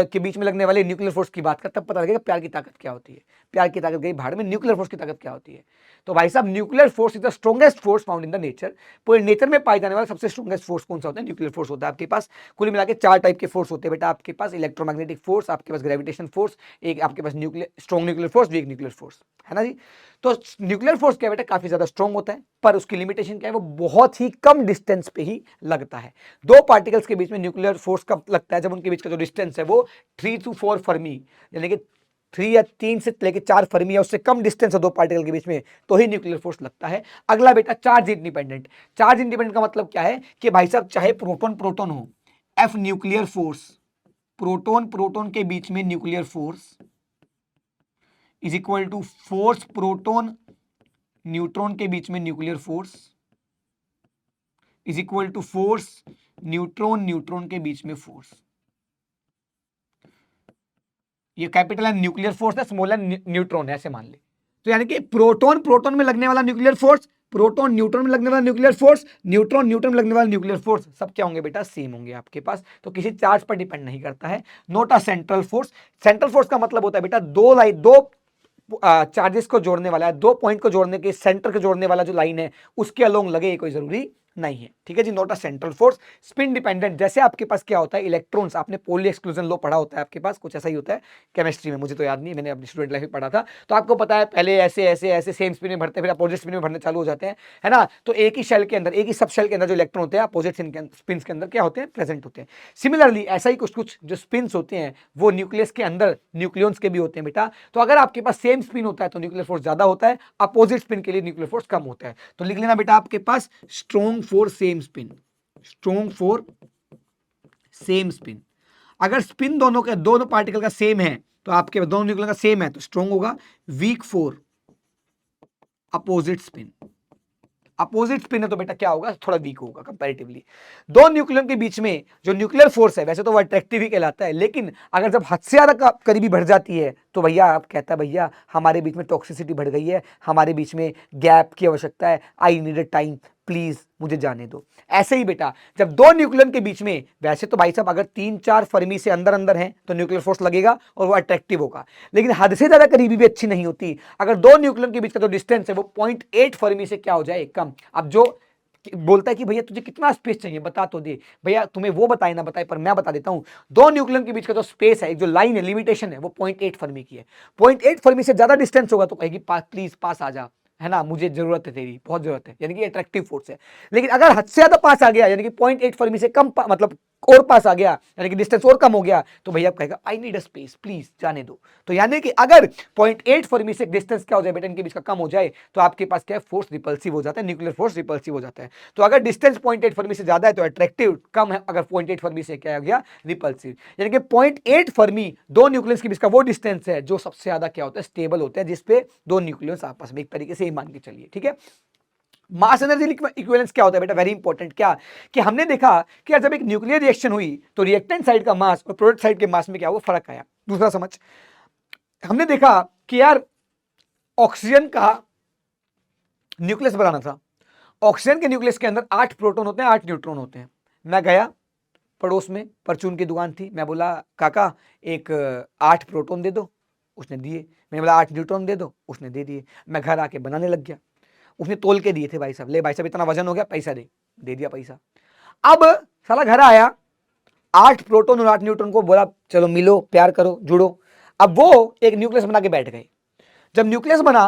के बीच में लगने वाले न्यूक्लियर फोर्स की बात कर, तब पता लगेगा प्यार की ताकत क्या होती है। प्यार की ताकत गई भाड़ में, न्यूक्लियर फोर्स की ताकत क्या होती है। तो भाई साहब nuclear force is the strongest force found in the nature. पूरे नेचर में पाए जाने वाला सबसे स्ट्रॉन्गेस्ट फोर्स कौन सा होता है? न्यूक्लियर फोर्स होता है। आपके पास कुल मिला के 4 टाइप के फोर्स होते हैं बेटा आपके पास, इलेक्ट्रोमैग्नेटिक फोर्स, आपके पास ग्रेविटेशन फोर्स, एक आपके पास strong nuclear force, weak nuclear force, है ना जी। तो न्यूक्लियर फोर्स क्या बेटा काफी ज्यादा स्ट्रॉन्ग होता है, पर उसकी लिमिटेशन क्या है, वो बहुत ही कम डिस्टेंस पे ही लगता है। दो पार्टिकल्स के बीच में न्यूक्लियर फोर्स कब लगता है? जब उनके बीच का जो डिस्टेंस है वो 3 to 4 फर्मी, यानी कि 3 या 3 से लेकर 4 फर्मी या उससे कम डिस्टेंस है दो पार्टिकल के बीच में, तो ही न्यूक्लियर फोर्स लगता है। अगला बेटा चार्ज इंडिपेंडेंट। चार्ज इंडिपेंडेंट का मतलब क्या है कि भाई साहब चाहे प्रोटॉन प्रोटॉन हो, F nuclear force, proton proton के बीच में nuclear force is equal to force proton neutron के बीच में nuclear force is equal to force neutron neutron के बीच में फोर्स। ये कैपिटल है न्यूक्लियर फोर्स है, स्मॉल है न्यूट्रॉन है, ऐसे मान ले। तो यानी कि प्रोटॉन प्रोटॉन में लगने वाला न्यूक्लियर फोर्स, प्रोटॉन न्यूट्रॉन में लगने वाला न्यूक्लियर फोर्स, न्यूट्रॉन न्यूट्रॉन में लगने वाला न्यूक्लियर फोर्स, सब क्या होंगे बेटा? सेम होंगे आपके पास। तो किसी चार्ज पर डिपेंड नहीं करता है। Note a central force. Central force का मतलब होता है बेटा दो चार्जेस को जोड़ने वाला है, दो पॉइंट को जोड़ने के सेंटर को जोड़ने वाला जो लाइन है उसके अलोंग लगे, कोई जरूरी नहीं है, ठीक है जी। Not a central force. Spin dependent, जैसे आपके पास क्या होता है इलेक्ट्रॉन्स, आपने पोली एक्सक्लूजन लॉ पढ़ा होता है आपके पास, कुछ ऐसा ही होता है केमिस्ट्री में, मुझे तो याद नहीं, मैंने अपनी स्टूडेंट लाइफ में पढ़ा था। तो आपको पता है पहले ऐसे ऐसे ऐसे सेम स्पिन में भरते, फिर अपोजिट स्पिन में भरने चालू हो जाते हैं, है ना। तो एक ही शेल के अंदर, एक ही सब शेल के अंदर जो इलेक्ट्रॉन होते हैं अपोजिट स्पिन के अंदर क्या होते हैं? प्रेजेंट होते हैं। सिमिलरली ऐसा ही कुछ कुछ जो स्पिन होते हैं वो न्यूक्लियस के अंदर न्यूक्लियंस के भी होते हैं बेटा। तो अगर आपके पास सेम स्पिन होता है तो न्यूक्लियर फोर्स ज्यादा होता है, अपोजिट स्पिन के लिए न्यूक्लियर फोर्स कम होता है। तो लिख लेना बेटा आपके पास strong for same spin, strong for same spin. अगर स्पिन दोनों पार्टिकल का सेम है तो आपके दोनों न्यूक्लियर का सेम है तो स्ट्रॉन्ग होगा। Weak for opposite spin, opposite spin है तो बेटा क्या होगा? थोड़ा वीक होगा कंपैरेटिवली। दो न्यूक्लियन के बीच में जो न्यूक्लियर फोर्स है वैसे तो वो अट्रैक्टिव ही कहलाता है, लेकिन अगर जब हद से ज्यादा करीबी बढ़ जाती है तो भैया आप कहता है भैया हमारे बीच में टॉक्सिसिटी बढ़ गई है, हमारे बीच में गैप की आवश्यकता है, I need a time, please मुझे जाने दो। ऐसे ही बेटा जब दो न्यूक्लियन के बीच में, वैसे तो भाई साहब अगर 3-4 फर्मी से अंदर अंदर हैं तो न्यूक्लियर फोर्स लगेगा और वो अट्रैक्टिव होगा, लेकिन हद से ज्यादा करीबी भी अच्छी नहीं होती। अगर दो न्यूक्लियन के बीच का जो डिस्टेंस है वो 0.8 फर्मी से क्या हो जाए? कम। अब जो बोलता है कि भैया तुझे कितना स्पेस चाहिए बता तो दे, भैया तुम्हें वो बताए ना बताए पर मैं बता देता हूं, दो न्यूक्लियन के बीच का जो स्पेस है, एक जो लाइन है, लिमिटेशन है, वो 0.8 फर्मी की है। 0.8 फर्मी से ज्यादा डिस्टेंस होगा तो कहेगी प्लीज पास आ जा, है ना, मुझे जरूरत है तेरी, बहुत जरूरत है, यानी कि अट्रैक्टिव फोर्स है। लेकिन अगर हद से ज्यादा पास आ गया, यानी कि 0.8 फर्मी से कम मतलब और पास आ गया, यानी कि डिस्टेंस और कम हो गया, तो भैया आप कहेगा I need a space, please जाने दो। तो यानी कि अगर 0.8 फर्मी से डिस्टेंस क्या हो जाए बेटा, इनके बीच का कम हो जाए तो आपके पास क्या है? फोर्स रिपल्सिव हो जाता है, न्यूक्लियर फोर्स रिपल्सिव हो जाता है। तो अगर डिस्टेंस 0.8 फर्मी से ज्यादा है तो अट्रैक्टिव, कम है अगर 0.8 फर्मी से क्या हो गया? रिपल्सिव। यानी कि 0.8 फर्मी दो न्यूक्लियस के बीच का वो डिस्टेंस है जो सबसे ज्यादा क्या होता है? स्टेबल होता है, जिसपे दो न्यूक्लियस आपस में एक तरीके से ही मान के चलिए, ठीक है। मास एनर्जी इक्विवेलेंस क्या होता है बेटा? Very important. क्या कि हमने देखा कि यार जब एक न्यूक्लियर रिएक्शन हुई तो रिएक्टेंट साइड का मास और प्रोडक्ट साइड के मास में क्या हुआ? फर्क आया। दूसरा समझ, हमने देखा कि यार ऑक्सीजन का न्यूक्लियस बनाना था, ऑक्सीजन के न्यूक्लियस के अंदर 8 प्रोटॉन होते हैं, 8 न्यूट्रॉन होते हैं। मैं गया पड़ोस में, परचून की दुकान थी, मैं बोला काका एक 8 प्रोटॉन दे दो, उसने दिए। मैंने बोला 8 न्यूट्रॉन दे दो, उसने दे दिए। मैं घर आके बनाने लग गया, उसने तोल के दिए थे, भाई साहब ले भाई साहब इतना वजन हो गया, पैसा दे दिया पैसा। अब साला घर आया, 8 प्रोटॉन और 8 न्यूट्रॉन को बोला चलो मिलो, प्यार करो, जुड़ो। अब वो एक न्यूक्लियस बना के बैठ गए। जब न्यूक्लियस बना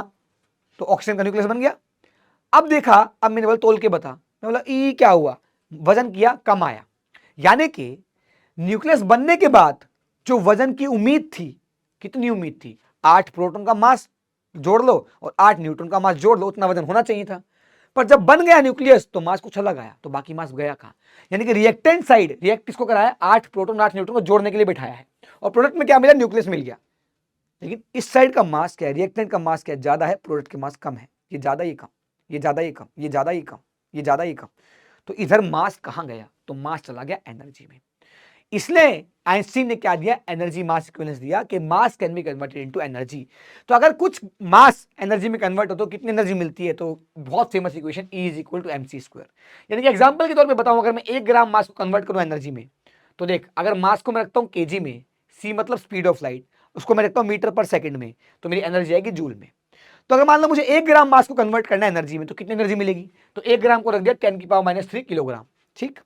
तो ऑक्सीजन का न्यूक्लियस बन गया। अब देखा, अब मैंने बोला तोल के बता, मैं बोला ई क्या हुआ? वजन किया, कम आया। यानी कि न्यूक्लियस बनने के बाद जो वजन की उम्मीद थी, कितनी उम्मीद थी? 8 प्रोटॉन का मास जोड़ लो और 8 न्यूट्रॉन का मास जोड़ लो, उतना वजन होना चाहिए था। पर जब बन गया न्यूक्लियस तो मास कुछ अलग आया, तो बाकी मास गया कहां? यानी कि रिएक्टेंट साइड रिएक्ट किसको कराया? 8 प्रोटॉन 8 न्यूट्रॉन को जोड़ने के लिए बिठाया है, और प्रोडक्ट में क्या मिला? न्यूक्लियस मिल गया। लेकिन इस साइड का मास क्या है? रिएक्टेंट का मास क्या है? ज्यादा है, प्रोडक्ट के मास कम है। ये ज्यादा, ये कम, ये ज्यादा, ये कम, ये ज्यादा, ये कम, ये ज्यादा, ये कम। तो इधर मास कहां गया? तो मास चला गया एनर्जी में। इसलिए आइंस्टीन ने क्या दिया? एनर्जी मास इक्विवेलेंस दिया कि मास can be converted into energy. तो अगर कुछ मास एनर्जी में कन्वर्ट हो तो कितनी एनर्जी मिलती है? तो बहुत famous equation E is equal to mc square. यानी कि एग्जांपल के तौर पे बताऊं, अगर मैं 1 ग्राम मास को कन्वर्ट करूं एनर्जी में, तो देख, अगर मास को मैं रखता हूं केजी में, c मतलब स्पीड ऑफ लाइट, उसको मैं रखता हूं मीटर पर सेकंड में, तो मेरी एनर्जी आएगी जूल में। तो अगर मान लो मुझे 1 ग्राम मास को कन्वर्ट करना है एनर्जी में, तो कितनी एनर्जी मिलेगी? तो 1 ग्राम को रख दिया 10⁻³ किलोग्राम, ठीक।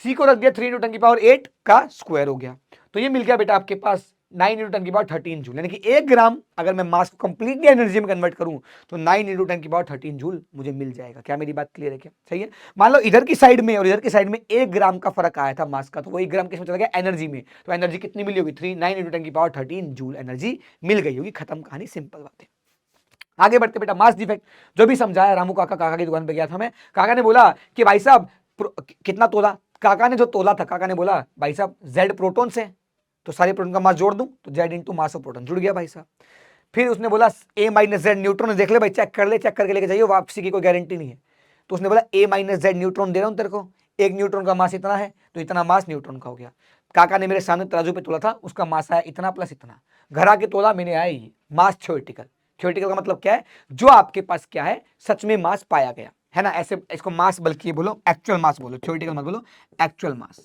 सी को रख दिया 3 × 10⁸ का स्क्वायर हो गया। तो ये मिल गया बेटा आपके पास 9 × 10⁻13 जूल। यानी कि 1 ग्राम अगर मैं मास को कंप्लीटली एनर्जी में कन्वर्ट करूं तो 9 × 10⁻13 जूल मुझे मिल जाएगा। क्या मेरी बात क्लियर है? क्या सही है? मान लो इधर की साइड में और इधर की साइड में 1 ग्राम का फर्क आया था मास का, तो वो 1 ग्राम किसमें चला गया? एनर्जी में। तो एनर्जी कितनी मिली होगी? 9 × 10⁻13 जूल एनर्जी मिल गई होगी। खत्म कहानी, सिंपल बात है। आगे बढ़ते बेटा, मास डिफेक्ट जो भी समझाया रामू काका की दुकान पे गया था मैं, काका ने बोला कि भाई साहब कितना तोला? काका ने जो तोला था, काका ने बोला भाई साहब Z प्रोटॉन से, तो सारे प्रोटॉन का मास जोड़ दूं तो Z into mass of proton जुड़ गया भाई साहब। फिर उसने बोला A - Z न्यूट्रॉन, देख ले भाई, चेक कर ले, चेक करके लेके जाइए, वापसी की कोई गारंटी नहीं है। तो उसने बोला A - Z न्यूट्रॉन दे रहा हूं तेरे को, एक न्यूट्रॉन का मास इतना है, तो इतना मास न्यूट्रॉन का हो गया। काका ने मेरे सामने तराजू पे तोला था, उसका मास आया इतना प्लस इतना। घर आके तोला, मैंने आया ये मास थ्योरेटिकल। थ्योरेटिकल का मतलब क्या है? जो आपके पास क्या है, सच में मास पाया गया है ना। ऐसे इसको मास, बल्कि बोलो एक्चुअल मास बोलो, थ्योरेटिकल मत बोलो, एक्चुअल मास।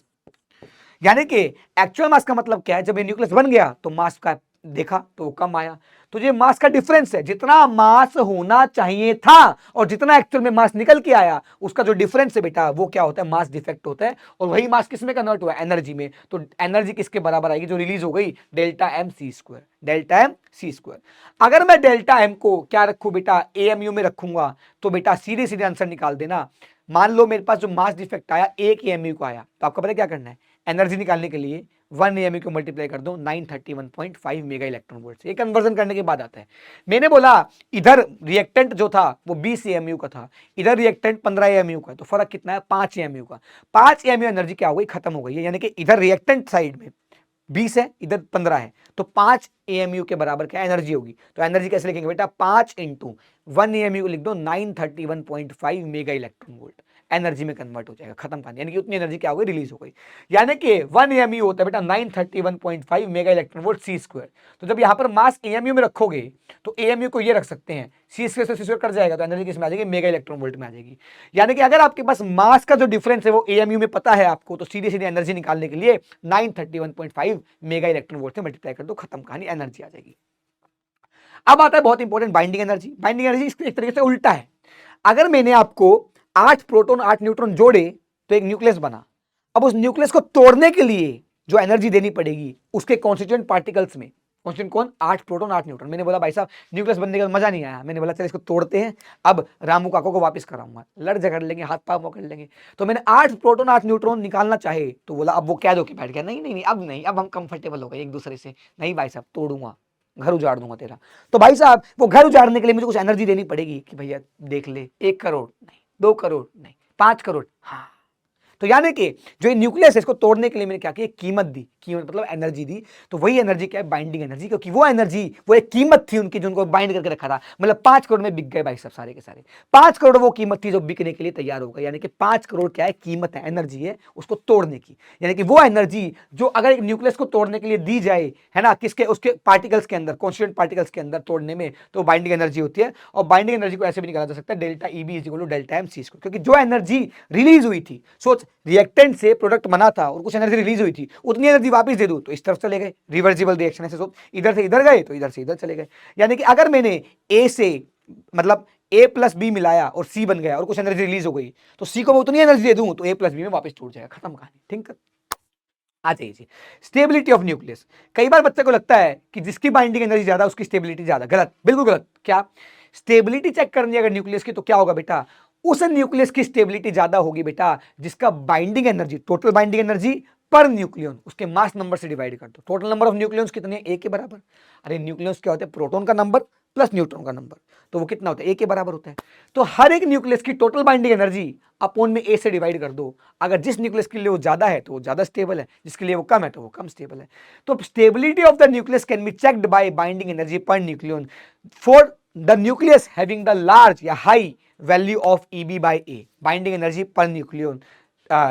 यानी कि एक्चुअल मास का मतलब क्या है? जब ये न्यूक्लियस बन गया तो मास का देखा तो वो कम आया, तो ये मास का डिफरेंस है। जितना मास होना चाहिए था और जितना एक्चुअल में मास निकल के आया, उसका जो डिफरेंस है बेटा, वो क्या होता है? मास डिफेक्ट होता है। और वही मास किस में कन्वर्ट हुआ? एनर्जी में। तो एनर्जी किसके बराबर आएगी? जो रिलीज हो गई, Δmc²। Δmc²। अगर मैं Δm को क्या रखूं बेटा? AMU में रखूंगा, तो बेटा सीधे सीधे आंसर निकाल देना। मान लो मेरे पास जो मास डिफेक्ट आया 1 AMU को आया, तो आपको पता है क्या करना है? एनर्जी निकालने के लिए 1 AMU को मल्टीप्लाई कर दो 931.5 मेगा इलेक्ट्रॉन वोल्ट से। ये कन्वर्जन करने के बाद आता है। मैंने बोला इधर रिएक्टेंट जो था वो 20 AMU का था, इधर रिएक्टेंट 15 AMU का, तो फर्क कितना है? 5 AMU का। 5 AMU एनर्जी क्या हो गई? खत्म हो गई है। यानी कि इधर रिएक्टेंट साइड में 20 है, इधर 15 है, तो 5 AMU के बराबर क्या एनर्जी होगी? तो एनर्जी कैसे लिखेंगे बेटा? 5 × 1 AMU को लिख दो 931.5 मेगा इलेक्ट्रॉन वोल्ट, एनर्जी में कन्वर्ट हो जाएगा। खत्म कहानी। यानी कि उतनी एनर्जी क्या हो गई? रिलीज हो गई। यानी कि 1 AMU होता है बेटा 931.5 मेगा इलेक्ट्रॉन वोल्ट c²। तो जब यहां पर मास AMU में रखोगे तो AMU को ये रख सकते हैं, c² से c² कट जाएगा, तो एनर्जी किसमें आ जाएगी? मेगा इलेक्ट्रॉन वोल्ट में आ जाएगी। यानी कि अगर आपके पास मास का जो डिफरेंस है वो AMU में पता है आपको, तो सीधे सीधे एनर्जी निकालने के लिए 931.5 मेगा इलेक्ट्रॉन वोल्ट से मल्टीप्लाई कर दो, खत्म कहानी, एनर्जी आ जाएगी। अब आता है बहुत important binding energy. Binding energy एक तरीके से उल्टा है। अगर मैंने आपको 8 प्रोटॉन 8 न्यूट्रॉन जोड़े तो एक न्यूक्लियस बना। अब उस न्यूक्लियस को तोड़ने के लिए जो एनर्जी देनी पड़ेगी उसके कॉन्स्टिट्यूएंट पार्टिकल्स में, कॉन्स्टिट्यूएंट कौन? 8 प्रोटॉन 8 न्यूट्रॉन। मैंने बोला भाई साहब न्यूक्लियस बनने का मजा नहीं आया, मैंने बोला चल इसको तोड़ते हैं, अब रामू काका को वापस कराऊंगा, लड़ झगड़ लेंगे, हाथ पांव पकड़ लेंगे। तो मैंने 8 प्रोटॉन 8 न्यूट्रॉन निकालना चाहे तो बोला, अब वो क्या दो के बैठ गया, नहीं नहीं नहीं अब नहीं, अब हम कंफर्टेबल हो गए एक दूसरे से, नहीं भाई साहब तोड़ूंगा, घर उजाड़ दूंगा तेरा। तो भाई साहब वो घर उजाड़ने के लिए मुझे कुछ एनर्जी देनी पड़ेगी कि भैया देख ले, 1 करोड़ नहीं, 2 करोड़ नहीं, 5 करोड़, हाँ। तो यानी कि जो ये न्यूक्लियस है इसको तोड़ने के लिए मैंने क्या किया? कीमत दी, कीमत मतलब एनर्जी दी। तो वही एनर्जी क्या है? Binding energy. क्योंकि वो एनर्जी, वो एक कीमत थी उनकी जो उनको बाइंड करके रखा था। मतलब 5 करोड़ में बिक गए भाई साहब सारे के सारे। 5 करोड़ वो कीमत थी जो बिकने के लिए तैयार हो गई। यानी कि 5 करोड़ क्या है? कीमत है, एनर्जी है उसको तोड़ने की। यानी कि वो एनर्जी जो अगर एक न्यूक्लियस को तोड़ने के लिए दी जाए, है ना, किसके? उसके पार्टिकल्स के अंदर, कॉन्स्टिट्यूएंट पार्टिकल्स के अंदर तोड़ने में, तो बाइंडिंग एनर्जी होती है। और बाइंडिंग एनर्जी को ऐसे भी निकाला जा सकता है delta EB is equal to delta mc²। क्योंकि जो एनर्जी रिलीज हुई थी, सोच रिएक्टेंट से प्रोडक्ट बना था और कुछ एनर्जी रिलीज हुई थी, उतनी एनर्जी वापस दे दूं तो इस तरफ चले गए, रिवर्सिबल रिएक्शन है। सोच इधर से इधर गए तो इधर से इधर चले गए। यानी कि अगर मैंने A से मतलब A + B मिलाया और C बन गया और कुछ एनर्जी रिलीज हो गई, तो C को मैं उतनी एनर्जी दे दूं तो A + B में वापस टूट जाएगा, खत्म कहानी। ठीक है, आ जाइए। Stability of nucleus. कई बार बच्चे को लगता है कि जिसकी बाइंडिंग एनर्जी ज्यादा उसकी स्टेबिलिटी ज्यादा, गलत, बिल्कुल गलत। क्या स्टेबिलिटी चेक करनी है अगर न्यूक्लियस की, तो क्या होगा बेटा? उस न्यूक्लियस की स्टेबिलिटी ज्यादा होगी बेटा जिसका binding energy, total binding energy per nucleon उसके मास नंबर से डिवाइड कर दो। टोटल नंबर ऑफ न्यूक्लियंस कितने हैं? A के बराबर। अरे न्यूक्लियंस क्या होते हैं? प्रोटॉन का नंबर प्लस न्यूट्रॉन का नंबर, तो वो कितना होता है? A के बराबर होता है। तो हर एक न्यूक्लियस की टोटल बाइंडिंग एनर्जी अपॉन में A से डिवाइड कर दो। अगर जिस न्यूक्लियस के लिए वो ज्यादा है तो वो ज्यादा स्टेबल है, जिसके लिए वो कम है तो वो कम स्टेबल है। तो stability of the nucleus can be checked by binding energy per nucleon for the nucleus having the large या high value of EB by A binding energy per nucleon,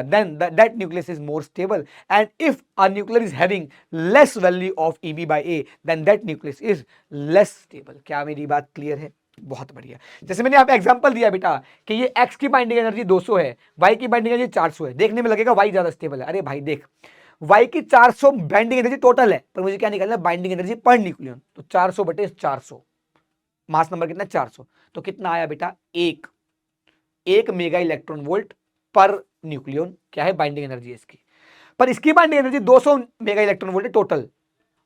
then that nucleus is more stable, and if a nucleus is having less value of EB by A then that nucleus is less stable। क्या मेरी बात clear है? बहुत बढ़िया। जैसे मैंने यहाँ पे एग्जांपल दिया बेटा कि ये X की बाइंडिंग एनर्जी 200 है, Y की बाइंडिंग एनर्जी 400 है, देखने में लगेगा Y ज्यादा स्टेबल है। अरे भाई देख, Y की 400 बाइंडिंग एनर्जी टोटल है, पर मुझे क्या निकालना है? Binding energy per nucleon. तो 400 बटे 400, मास नंबर कितना? 400। तो कितना आया बेटा? एक mega electron volt per nucleon क्या है बाइंडिंग एनर्जी इसकी। पर इसकी binding energy 200 mega electron volt है टोटल,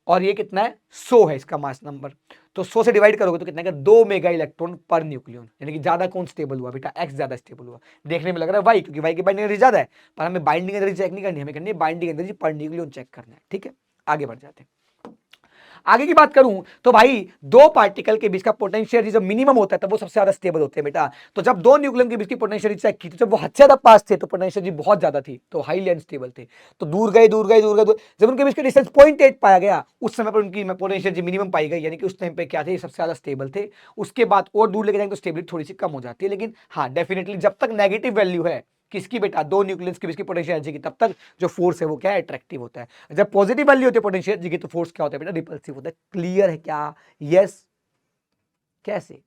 और ये कितना है? 100 है इसका मास नंबर। तो 100 से डिवाइड करोगे तो कितना है? 2 मेगा इलेक्ट्रॉन पर न्यूक्लियन। यानी कि ज्यादा कौन स्टेबल हुआ बेटा? एक्स ज्यादा स्टेबल हुआ। देखने में लग रहा है वाई, क्योंकि वाई की बाइंडिंग एनर्जी ज्यादा है, पर हमें बाइंडिंग एनर्जी चेक नहीं करनी, हमें करनी है binding energy per nucleon check करना है। ठीक है, आगे बढ़ जाते हैं। आगे की बात करूं तो भाई दो पार्टिकल के बीच का पोटेंशियल जब मिनिमम होता है तब वो सबसे ज्यादा स्टेबल होते हैं बेटा। तो जब दो न्यूक्लियन के बीच की पोटेंशियल चेक की तो जब वो हद से ज्यादा पास थे तो पोटेंशियल बहुत ज्यादा थी, तो हाईली अनस्टेबल थे। तो दूर गए दूर गए दूर गए, जब उनके बीच का डिस्टेंस 0.8 पाया गया उस समय पर उनकी पोटेंशियल मिनिमम पाई गई, यानी कि उस टाइम पे क्या थे? सबसे ज्यादा स्टेबल थे। उसके बाद और दूर लेके जाएंगे तो स्टेबिलिटी थोड़ी सी कम हो जाती है, लेकिन हाँ डेफिनेटली जब तक नेगेटिव वैल्यू है किसकी बेटा? दो न्यूक्लियस के बीच की पोटेंशियल एनर्जी की, तब तक जो फोर्स है वो क्या है? अट्रैक्टिव होता है। जब पॉजिटिव वैल्यू होती है पोटेंशियल एनर्जी की तो फोर्स क्या होता है बेटा? रिपल्सिव होता है। क्लियर है क्या? यस। कैसे?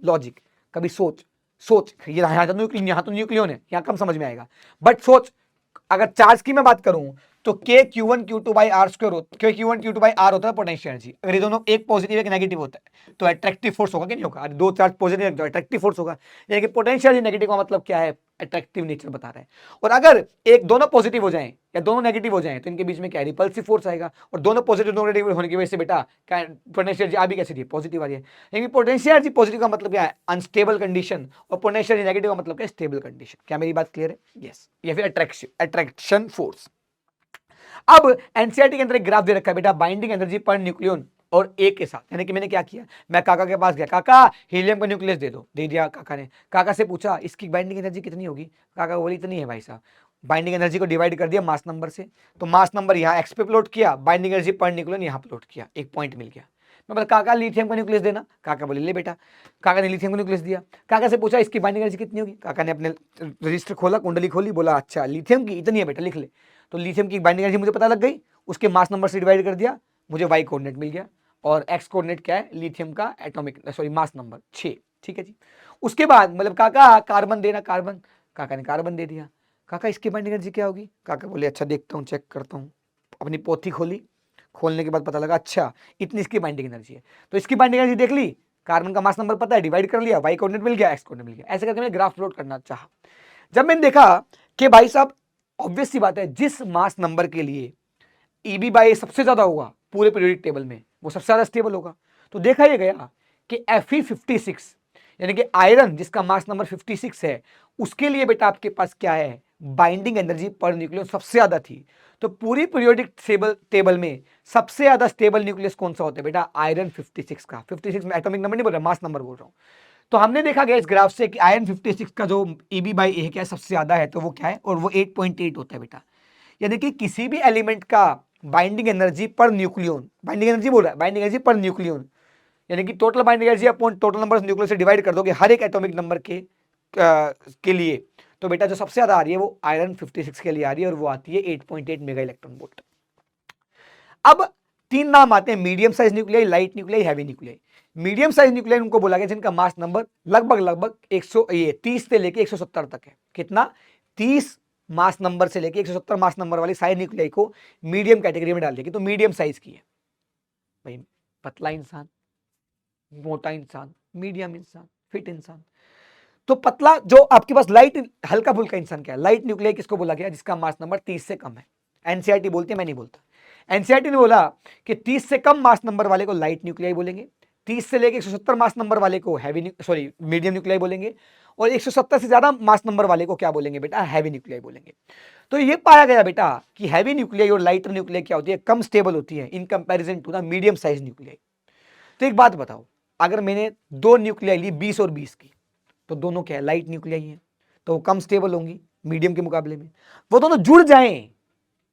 लॉजिक। कभी सोच सोच, ये यहां तो न्यूक्लियन है, यहां कम समझ में आएगा, बट सोच। अगर चार्ज की मैं बात करूं तो के Q1 Q2 by are square के Q1 Q2 बाई आर होता है पोटेंशियल एनर्जी। अगर ये दोनों एक पॉजिटिव एक नेगेटिव होता है तो अट्रैक्टिव फोर्स होगा कि नहीं होगा? दो चार्ज पॉजिटिव तो अट्रैक्टिव फोर्स होगा, यानी कि पोटेंशियल एनर्जी नेगेटिव का मतलब क्या है? अट्रैक्टिव नेचर बता रहा है। और अगर एक दोनों पॉजिटिव हो जाएं या दोनों नेगेटिव हो जाएं तो इनके बीच में क्या है? रिपल्सिव फोर्स आएगा। और दोनों पॉजिटिव दोनों नेगेटिव होने की वजह से बेटा क्या पोटेंशियल एनर्जी आ भी कैसे रही है? पॉजिटिव आ रही है। यानी पोटेंशियल एनर्जी पॉजिटिव का मतलब क्या है? अनस्टेबल कंडीशन, और पोटेंशियल एनर्जी नेगेटिव का मतलब क्या है? Stable condition. क्या मेरी बात क्लियर है? यस। या फिर अट्रैक्शन फोर्स। अब एनसीईआरटी के अंदर एक ग्राफ दे रखा है बेटा बाइंडिंग एनर्जी पर न्यूक्लियन और ए के साथ। यानी कि मैंने क्या किया, मैं काका के पास गया, काका हीलियम का न्यूक्लियस दे दो, दे दिया काका ने। काका से पूछा इसकी बाइंडिंग एनर्जी कितनी होगी? काका बोली इतनी है भाई साहब। बाइंडिंग एनर्जी को डिवाइड कर दिया मास नंबर से, तो मास नंबर यहाँ एक्स पे प्लॉट किया, बाइंडिंग एनर्जी पर न्यूक्लियन यहाँ प्लॉट किया, एक पॉइंट मिल गया। मैं बोला काका लिथियम का न्यूक्लियस देना, काका बोले ले बेटा। काका ने लिथियम का न्यूक्लियस दिया। काका से पूछा इसकी बाइंडिंग एनर्जी कितनी होगी? काका ने अपने रजिस्टर खोला, कुंडली खोली, बोला अच्छा लिथियम की इतनी है बेटा, लिख ले। तो लिथियम की बाइंडिंग एनर्जी मुझे पता लग गई, उसके मास नंबर से डिवाइड कर दिया, मुझे वाई कोऑर्डिनेट मिल गया। और एक्स कोऑर्डिनेट क्या है? लिथियम का एटॉमिक मास नंबर 6। ठीक है जी। उसके बाद मतलब काका कार्बन देना, कार्बन। काका ने कार्बन दे दिया। काका इसकी बाइंडिंग एनर्जी क्या होगी? काका बोले अच्छा देखता हूँ, चेक करता हूँ। अपनी पोथी खोली, खोलने के बाद पता लगा अच्छा इतनी इसकी बाइंडिंग एनर्जी है। तो इसकी बाइंडिंग एनर्जी देख ली, कार्बन का मास नंबर पता है, डिवाइड कर लिया, वाई कोऑर्डिनेट मिल गया, एक्स कोऑर्डिनेट मिल गया। ऐसे करके मैंने ग्राफ प्लॉट करना चाहा। जब मैंने देखा कि भाई साहब ऑब्वियस सी बात है जिस मास नंबर के लिए EB बाई सबसे ज्यादा होगा पूरे पीरियोडिक टेबल में वो सबसे ज्यादा स्टेबल होगा, तो देखा यह गया कि Fe56 यानी कि आयरन जिसका मास नंबर 56 है उसके लिए बेटा आपके पास क्या है? बाइंडिंग एनर्जी पर न्यूक्लियस सबसे ज्यादा थी। तो पूरी पीरियोडिक टेबल में सबसे ज्यादा स्टेबल न्यूक्लियस कौन सा होता है बेटा? आयरन 56 का। 56 में एटॉमिक नंबर नहीं बोल रहा, मास नंबर बोल रहा हूं। तो हमने देखा गया इस ग्राफ से कि आयरन 56 का जो EB बाई ए क्या है सबसे ज्यादा है, तो वो क्या है? और वो 8.8 होता है बेटा। यानी कि किसी भी एलिमेंट का binding energy per nucleon, binding energy बोल रहा है, बाइंडिंग एनर्जी पर न्यूक्लियन, यानी कि total binding energy upon total number nucleus से डिवाइड कर दोगे हर एक एटॉमिक नंबर के लिए, तो बेटा जो सबसे ज्यादा आ रही है वो आयरन 56 के लिए आ रही है, और वो आती है 8.8 मेगा इलेक्ट्रॉन वोल्ट। अब तीन नाम आते हैं, medium size nuclei, light nuclei, heavy nuclei. Medium size nuclei उनको बोला गया जिनका मास नंबर लगभग 30 से लेके 170 तक है। कितना? 30 मास नंबर से लेके 170 मास नंबर वाली साइज न्यूक्लियाई को मीडियम कैटेगरी में डाल देगी। तो मीडियम साइज की है भाई, पतला इंसान, मोटा इंसान, मीडियम इंसान, फिट इंसान। तो पतला जो आपके पास लाइट हल्का फुल्का इंसान क्या है? लाइट न्यूक्लियाई किसको बोला गया? जिसका मास नंबर 30 से कम है। एनसीईआरटी बोलती है, मैं नहीं बोलता। एनसीईआरटी ने बोला कि 30 से कम मास नंबर वाले को लाइट न्यूक्लियाई बोलेंगे, 30 से लेके 170 मास नंबर वाले को मीडियम न्यूक्लियाई बोलेंगे, और 170 से ज्यादा मास नंबर वाले को क्या बोलेंगे बेटा? हैवी न्यूक्लियाई बोलेंगे। तो ये पाया गया बेटा कि हैवी न्यूक्लियाई और लाइटर न्यूक्लियाई क्या होती है? कम स्टेबल होती है in comparison to the medium size nuclei. तो एक बात बताओ, अगर मैंने दो न्यूक्लियाई ली 20 और 20 की, तो दोनों क्या है? लाइट न्यूक्लियाई है, तो वो कम स्टेबल होंगी मीडियम के मुकाबले में। वो दोनों जुड़ जाएं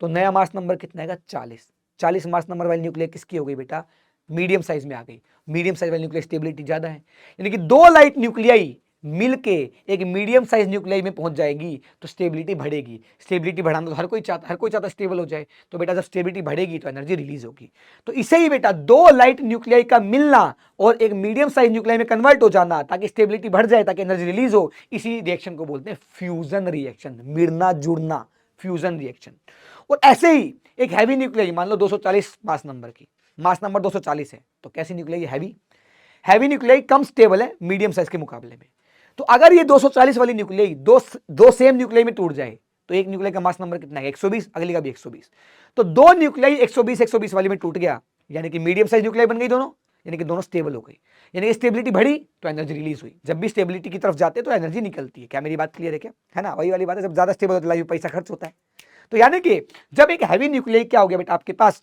तो नया मास नंबर कितना आएगा? 40। 40 मास नंबर वाली न्यूक्लियाई किसकी हो गई बेटा? मीडियम साइज में आ गई, मीडियम साइज वाली न्यूक्लियस स्टेबिलिटी ज्यादा है, यानी कि दो लाइट न्यूक्लियाई मिलके एक मीडियम साइज न्यूक्लियाई में पहुंच जाएगी तो स्टेबिलिटी बढ़ेगी। स्टेबिलिटी बढ़ाना तो हर कोई चाहता स्टेबल हो जाए, तो बेटा जब स्टेबिलिटी बढ़ेगी तो एनर्जी रिलीज होगी। तो इसे ही बेटा दो लाइट न्यूक्लियाई का मिलना और एक मीडियम साइज न्यूक्लियाई में कन्वर्ट हो जाना ताकि स्टेबिलिटी बढ़ जाए, ताकि एनर्जी रिलीज हो, इसी रिएक्शन को बोलते हैं फ्यूजन रिएक्शन, मिलना जुड़ना, फ्यूजन रिएक्शन। और ऐसे ही एक हैवी न्यूक्लियाई, मान लो 240 मास नंबर की, मास नंबर 240 है, तो कैसी न्यूक्लियाई? हैवी न्यूक्लियाई कम स्टेबल है मीडियम साइज के मुकाबले में। तो अगर ये 240 वाली न्यूक्लियाई दो सेम न्यूक्लियाई में टूट जाए तो एक न्यूक्लियाई का मास नंबर कितना है? 120, अगली का भी 120। तो दो न्यूक्लियाई 120 वाली में टूट गया, यानी कि मीडियम साइज न्यूक्लियाई बन गई दोनों, यानी कि दोनों स्टेबल हो गई, यानी कि स्टेबिलिटी बढ़ी तो एनर्जी रिलीज हुई। जब भी स्टेबिलिटी की तरफ जाते तो एनर्जी निकलती है। क्या मेरी बात क्लियर है? क्या है ना? वही वाली बात है, जब ज्यादा स्टेबल होता है पैसा खर्च होता है। तो यानी कि जब एक हैवी न्यूक्लियाई क्या हो गया बेटा, आपके पास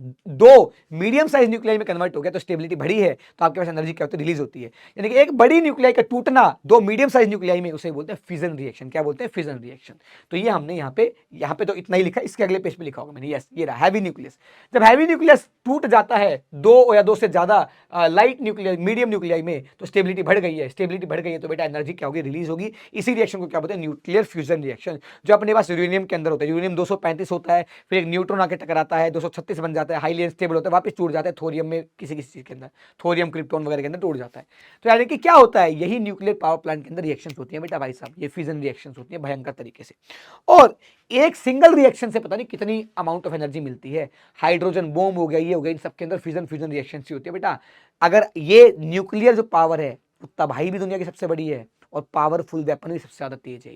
दो मीडियम साइज न्यूक्लियाई में कन्वर्ट हो गया तो स्टेबिलिटी बढ़ी है, तो आपके पास एनर्जी क्या होती है? रिलीज होती है। यानी कि एक बड़ी न्यूक्लियाई का टूटना दो मीडियम साइज न्यूक्लियाई में, उसे बोलते हैं फिजन रिएक्शन। क्या बोलते हैं? Fission reaction. तो ये हमने यहाँ पे तो इतना ही लिखा, इसके अगले पेज पे लिखा होगा मैंने, यस ये रहा हैवी न्यूक्लियस। जब हैवी न्यूक्लियस टूट जाता है दो या दो से ज्यादा लाइट न्यूक्लियाई मीडियम न्यूक्लियाई में, तो स्टेबिलिटी बढ़ गई है, स्टेबिलिटी बढ़ गई है तो बेटा एनर्जी क्या होगी? रिलीज होगी। इसी रिएक्शन को क्या बोलते हैं? Nuclear fusion reaction. जो अपने पास यूरेनियम के अंदर होता है, यूरेनियम 235 होता है, फिर एक न्यूट्रॉन आके टकराता है, 236 बन जाता है, हाईली अनस्टेबल होता है, वापस टूट जाता है थोरियम में, किसी चीज के अंदर, थोरियम क्रिप्टॉन वगैरह के अंदर टूट जाता है। तो यानी कि क्या होता है? यही न्यूक्लियर पावर प्लांट के अंदर रिएक्शंस होती हैं बेटा भाई साहब, ये फ्यूजन रिएक्शंस होती हैं भयंकर तरीके से। और एक सिंगल रिएक्शन से पता नहीं कितनी अमाउंट ऑफ एनर्जी मिलती है। हाइड्रोजन बॉम्ब हो गया, ये हो गया, इन सबके अंदर फ्यूजन रिएक्शंस ही होती है बेटा। अगर ये न्यूक्लियर जो पावर है वो तबाही भी दुनिया की सबसे बड़ी है और पावरफुल वेपन भी सबसे ज्यादा तेज है।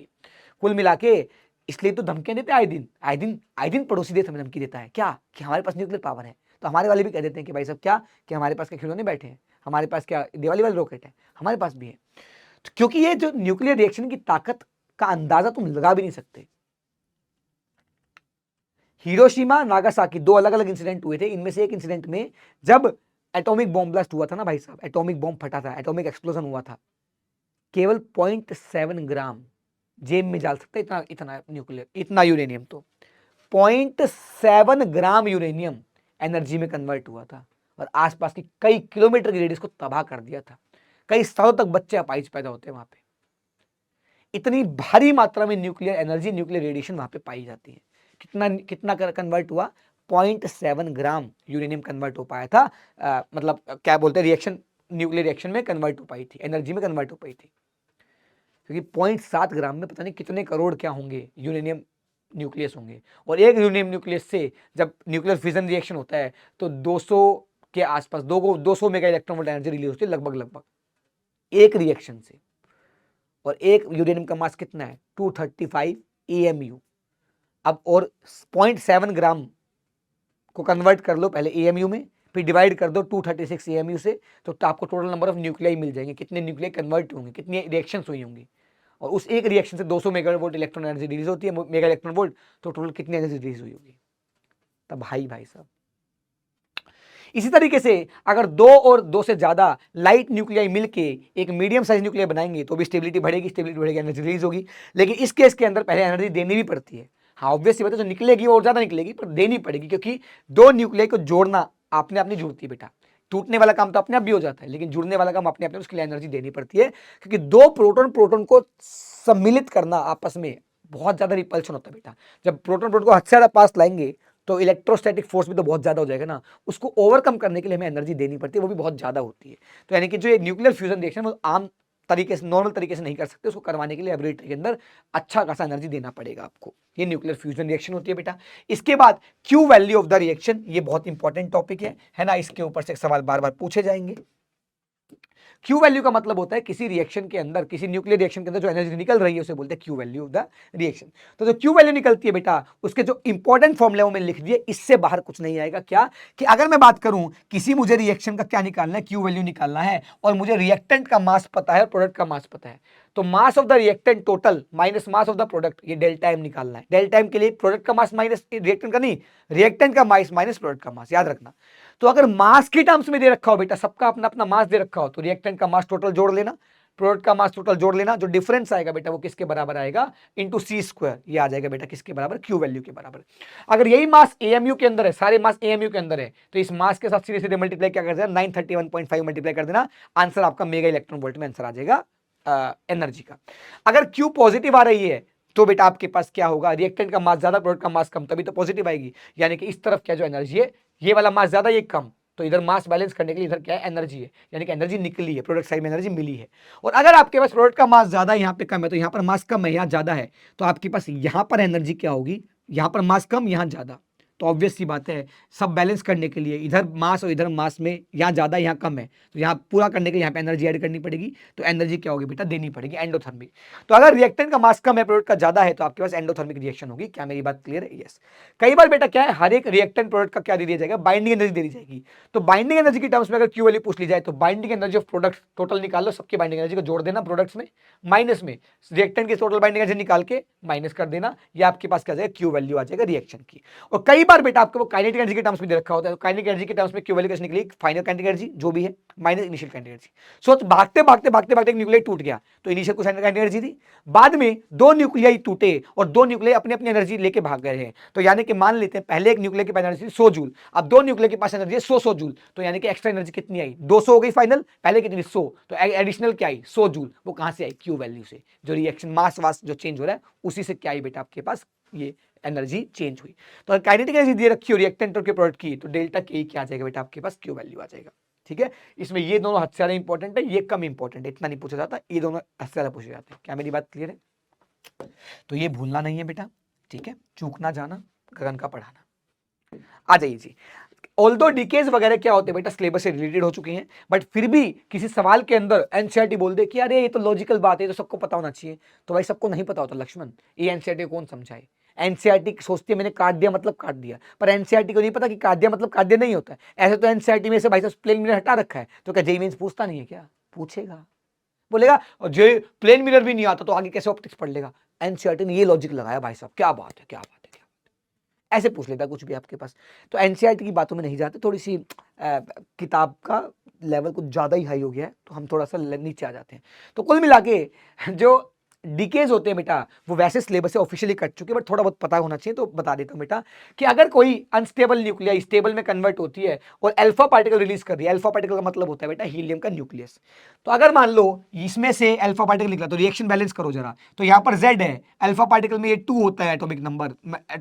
कुल मिला के इसलिए तो धमकियां देते हैं आए दिन पड़ोसी देश हमें धमकी देता है क्या? कि हमारे पास न्यूक्लियर पावर है। तो हमारे वाले भी कह देते हैं कि भाई साहब क्या, कि हमारे पास क्या खिलौने बैठे हैं, हमारे पास क्या दिवाली वाले रॉकेट है? हमारे पास भी है। तो क्योंकि ये जो न्यूक्लियर रिएक्शन की ताकत का अंदाजा तुम लगा भी नहीं सकते। हिरोशिमा नागासाकी दो अलग अलग इंसिडेंट हुए थे। इनमें से एक इंसिडेंट में जब एटॉमिक बॉम्ब ब्लास्ट हुआ था ना भाई साहब, एटॉमिक बॉम्ब फटा था, एटॉमिक एक्सप्लोजन हुआ था, केवल 0.7 ग्राम जेब में डाल सकते इतना इतना न्यूक्लियर, इतना यूरेनियम, तो 0.7 ग्राम यूरेनियम एनर्जी में कन्वर्ट हुआ था और आसपास की कई किलोमीटर की रेडियस को तबाह कर दिया था। कई सालों तक बच्चे अपाहिज पैदा होते हैं वहां पे। इतनी भारी मात्रा में न्यूक्लियर एनर्जी, न्यूक्लियर रेडिएशन वहां पे पाई जाती है। कितना कितना कन्वर्ट हुआ? 0.7 ग्राम यूरेनियम कन्वर्ट हो पाया था। मतलब क्या बोलते हैं, रिएक्शन, न्यूक्लियर रिएक्शन में कन्वर्ट हो पाई थी, एनर्जी में कन्वर्ट हो पाई थी। क्योंकि 0.7 ग्राम में पता नहीं कितने करोड़ क्या होंगे यूरेनियम न्यूक्लियस होंगे। और एक यूरेनियम न्यूक्लियस से जब न्यूक्लियर फिजन रिएक्शन होता है तो 200 के आसपास 200 mega electron volt energy release होती है लगभग एक रिएक्शन से। और एक यूरेनियम का मास कितना है? 235 AMU। अब और 0.7 ग्राम को कन्वर्ट कर लो पहले AMU में, फिर डिवाइड कर दो 236 AMU से, तो आपको टोटल नंबर ऑफ न्यूक्लियाई मिल जाएंगे, कितने न्यूक्लियाई कन्वर्ट होंगे, कितनी रिएक्शंस हुई होंगी। और उस एक रिएक्शन से 200 मेगावोल्ट इलेक्ट्रॉन एनर्जी रिलीज होती है, मेगा इलेक्ट्रॉन वोल्ट, तो टोटल कितनी एनर्जी रिलीज हुई होगी? तब भाई साहब इसी तरीके से अगर दो और दो से ज्यादा लाइट न्यूक्लियाई मिलके एक मीडियम साइज न्यूक्लियाई बनाएंगे तो भी स्टेबिलिटी बढ़ेगी, एनर्जी रिलीज होगी। लेकिन इस केस के अंदर पहले एनर्जी देनी भी पड़ती है। हाँ ऑब्वियस बात है, जो निकलेगी और ज्यादा निकलेगी, पर देनी पड़ेगी, क्योंकि दो न्यूक्लियाई को जोड़ना अपने आप नहीं जुड़ती बेटा। टूटने वाला काम तो अपने आप भी हो जाता है, लेकिन जुड़ने वाला काम अपने आप, उसके लिए एनर्जी देनी पड़ती है। क्योंकि दो प्रोटॉन को सम्मिलित करना आपस में बहुत ज्यादा रिपल्शन होता है बेटा। जब प्रोटॉन को हद से ज्यादा पास लाएंगे तो इलेक्ट्रोस्टैटिक फोर्स भी तो बहुत ज्यादा हो जाएगा ना, उसको ओवरकम करने के लिए हमें एनर्जी देनी पड़ती है, वो भी बहुत ज्यादा होती है। तो यानी कि जो ये न्यूक्लियर फ्यूजन रिएक्शन वो आम तरीके से, नॉर्मल तरीके से नहीं कर सकते, उसको करवाने के लिए लैबोरेटरी के अंदर अच्छा खासा एनर्जी देना पड़ेगा आपको। ये न्यूक्लियर फ्यूजन रिएक्शन होती है बेटा। इसके बाद Q value of the reaction, ये बहुत इंपॉर्टेंट टॉपिक है ना, इसके ऊपर से सवाल बार बार पूछे जाएंगे। क्यू वैल्यू का मतलब होता है किसी रिएक्शन के अंदर, किसी न्यूक्लियर रिएक्शन के अंदर जो एनर्जी निकल रही है उसे बोलते हैं Q value of the reaction. तो जो क्यू वैल्यू निकलती है बेटा, उसके जो इंपॉर्टेंट फॉर्मूले वो मैंने लिख दिए, इससे बाहर कुछ नहीं आएगा। क्या कि अगर मैं बात करूं किसी मुझे रिएक्शन का क्या निकालना है, क्यू वैल्यू निकालना है, और मुझे रिएक्टेंट का मास पता है और प्रोडक्ट का मास पता है, तो मास of the reactant total minus mass of the product, ये डेल्टा एम निकालना है। डेल्टा एम के लिए प्रोडक्ट का मास माइनस रिएक्टेंट का नहीं, रिएक्टेंट का मास माइनस प्रोडक्ट का मास, याद रखना। तो अगर मास के टर्म्स में दे रखा हो बेटा, सबका अपना अपना मास दे रखा हो, तो रिएक्टेंट का मास टोटल जोड़ लेना, प्रोडक्ट का मास टोटल जोड़ लेना, जो डिफरेंस आएगा बेटा वो किसके बराबर आएगा, इंटू सी स्क्वायर, ये आ जाएगा बेटा किसके बराबर, क्यू वैल्यू के बराबर। अगर यही मास एएमयू के अंदर है, सारे मास एएमयू के अंदर है, तो इस मास के साथ सीधे सीधे मल्टीप्लाई क्या कर देना, 931.5 मल्टीप्लाई कर देना, आंसर आपका मेगा इलेक्ट्रॉन वोल्ट में आंसर आ जाएगा एनर्जी का। अगर क्यू पॉजिटिव आ रही है तो बेटा आपके पास क्या होगा, रिएक्टेंट का मास ज्यादा प्रोडक्ट का मास कम, तभी तो पॉजिटिव आएगी। यानी कि इस तरफ क्या जो एनर्जी है, ये वाला मास ज्यादा ये कम, तो इधर मास बैलेंस करने के लिए इधर क्या है, एनर्जी है, यानी कि एनर्जी निकली है, प्रोडक्ट साइड में एनर्जी मिली है। और अगर आपके पास प्रोडक्ट का मास ज्यादा है, यहाँ पे कम है, तो यहाँ पर मास कम है, यहाँ ज्यादा है, तो आपके पास यहाँ पर एनर्जी क्या होगी, यहाँ पर मास कम यहाँ ज्यादा, तो ऑब्वियस सी बात है सब बैलेंस करने के लिए इधर मास और इधर मास में यहाँ ज्यादा यहाँ कम है, तो यहाँ पूरा करने के लिए यहाँ पे एनर्जी ऐड करनी पड़ेगी, तो एनर्जी क्या होगी बेटा, देनी पड़ेगी एंडोथर्मिक। तो अगर रिएक्टेंट का मास कम है, प्रोडक्ट का ज्यादा है, तो आपके पास एंडोथर्मिक रिएक्शन होगी। क्या मेरी बात क्लियर है? यस। कई बार बेटा क्या है, हर एक रिएक्टेंट प्रोडक्ट का क्या दे दिया जाएगा, बाइंडिंग एनर्जी दे दी जाएगी। तो बाइंडिंग एनर्जी की टर्म्स में अगर क्यू वैल्यू पूछ ली जाए, तो binding energy of product total निकाल लो, सबकी बाइंडिंग एनर्जी को जोड़ देना प्रोडक्ट्स में, माइनस में रिएक्टेंट की टोटल बाइंडिंग एनर्जी निकाल के माइनस कर देना, ये आपके पास क्या आ जाएगा, क्यू वैल्यू आ जाएगा रिएक्शन की। और कई बार बेटा आपको वो काइनेटिक एनर्जी के टर्म्स में दे रखा होता है, तो काइनेटिक एनर्जी के टर्म्स में क्यू वैल्यू कैसे निकली, फाइनल काइनेटिक एनर्जी जो भी है माइनस इनिशियल काइनेटिक एनर्जी। सोच भागते भागते भागते भागते एक न्यूक्लियाई टूट गया, तो इनिशियल कुछ काइनेटिक एनर्जी थी, बाद में दो न्यूक्लियाई टूटे और दो न्यूक्लियाई अपनी अपनी एनर्जी लेके भाग गए हैं, तो यानी कि मान लेते हैं पहले एक न्यूक्लियर के पास एनर्जी 100 जूल, अब दो न्यूक्लियर के पास एनर्जी है 100 जूल, तो यानी कि एक्स्ट्रा एनर्जी कितनी आई, 200 हो गई फाइनल, पहले कितनी 100, तो एडिशनल क्या आई 100 जूल, वो कहां से आई, क्यू वैल्यू से, जो रिएक्शन मास वास जो चेंज हो रहा है उसी से क्या आई बेटा आपके पास, ये एनर्जी चेंज हुई। तो काइनेटिक एनर्जी दे रखी हो रिएक्टेंट के प्रोडक्ट की, तो डेल्टा के क्या आ जाएगा बेटा आपके पास, क्यू वैल्यू आ जाएगा। ठीक है, इसमें ये दोनों हद से ज्यादा इंपॉर्टेंट है, ये कम इंपॉर्टेंट है, इतना नहीं पूछा जाता, ये दोनों हद से ज्यादा पूछे जाते हैं। क्या मेरी बात क्लियर है? तो ये भूलना नहीं है बेटा, ठीक है, चूकना जाना गगन का पढ़ाना। आ जाइए जी। ऑल्दो डीकेज वगैरह क्या होते हैं बेटा सिलेबस से रिलेटेड हो चुके हैं, बट फिर भी किसी सवाल के अंदर एनसीईआरटी बोल दे कि अरे ये तो लॉजिकल बात है, तो सबको पता होना चाहिए, तो भाई सबको नहीं पता होता लक्ष्मण, ये एनसीईआरटी कौन समझाए। एनसीईआरटी सोचती है मैंने काट दिया मतलब काट दिया, पर एनसीईआरटी को नहीं पता कि काट दिया मतलब काट दिया नहीं होता है। ऐसे तो एनसीईआरटी में से भाई साहब प्लेन मिरर हटा रखा है, तो क्या जेईई मेंस पूछता नहीं है क्या, पूछेगा, बोलेगा जे प्लेन मिरर भी नहीं आता तो आगे कैसे ऑप्टिक्स पढ़ लेगा। एनसीईआरटी ने ये लॉजिक लगाया भाई साहब, क्या बात है क्या बात है क्या बात है, ऐसे पूछ लेता कुछ भी आपके पास। तो एनसीईआरटी की बातों में नहीं जाते, थोड़ी सी किताब का लेवल कुछ ज़्यादा ही हाई हो गया है, तो हम थोड़ा सा नीचे आ जाते हैं। तो कुल मिला के जो डीकेज होते हैं बेटा वो वैसे सिलेबस से ऑफिशियली कट चुके हैं, बट थोड़ा बहुत पता होना चाहिए, तो बता देता हूं बेटा कि अगर कोई अनस्टेबल न्यूक्लिया स्टेबल में कन्वर्ट होती है और अल्फा पार्टिकल रिलीज कर रही है, अल्फा पार्टिकल का मतलब होता है बेटा हीलियम का न्यूक्लियस, तो अगर मान लो इसमें से अल्फा पार्टिकल निकला, तो रिएक्शन बैलेंस करो जरा, तो यहाँ पर Z है, अल्फा पार्टिकल में ये 2 होता है एटॉमिक नंबर,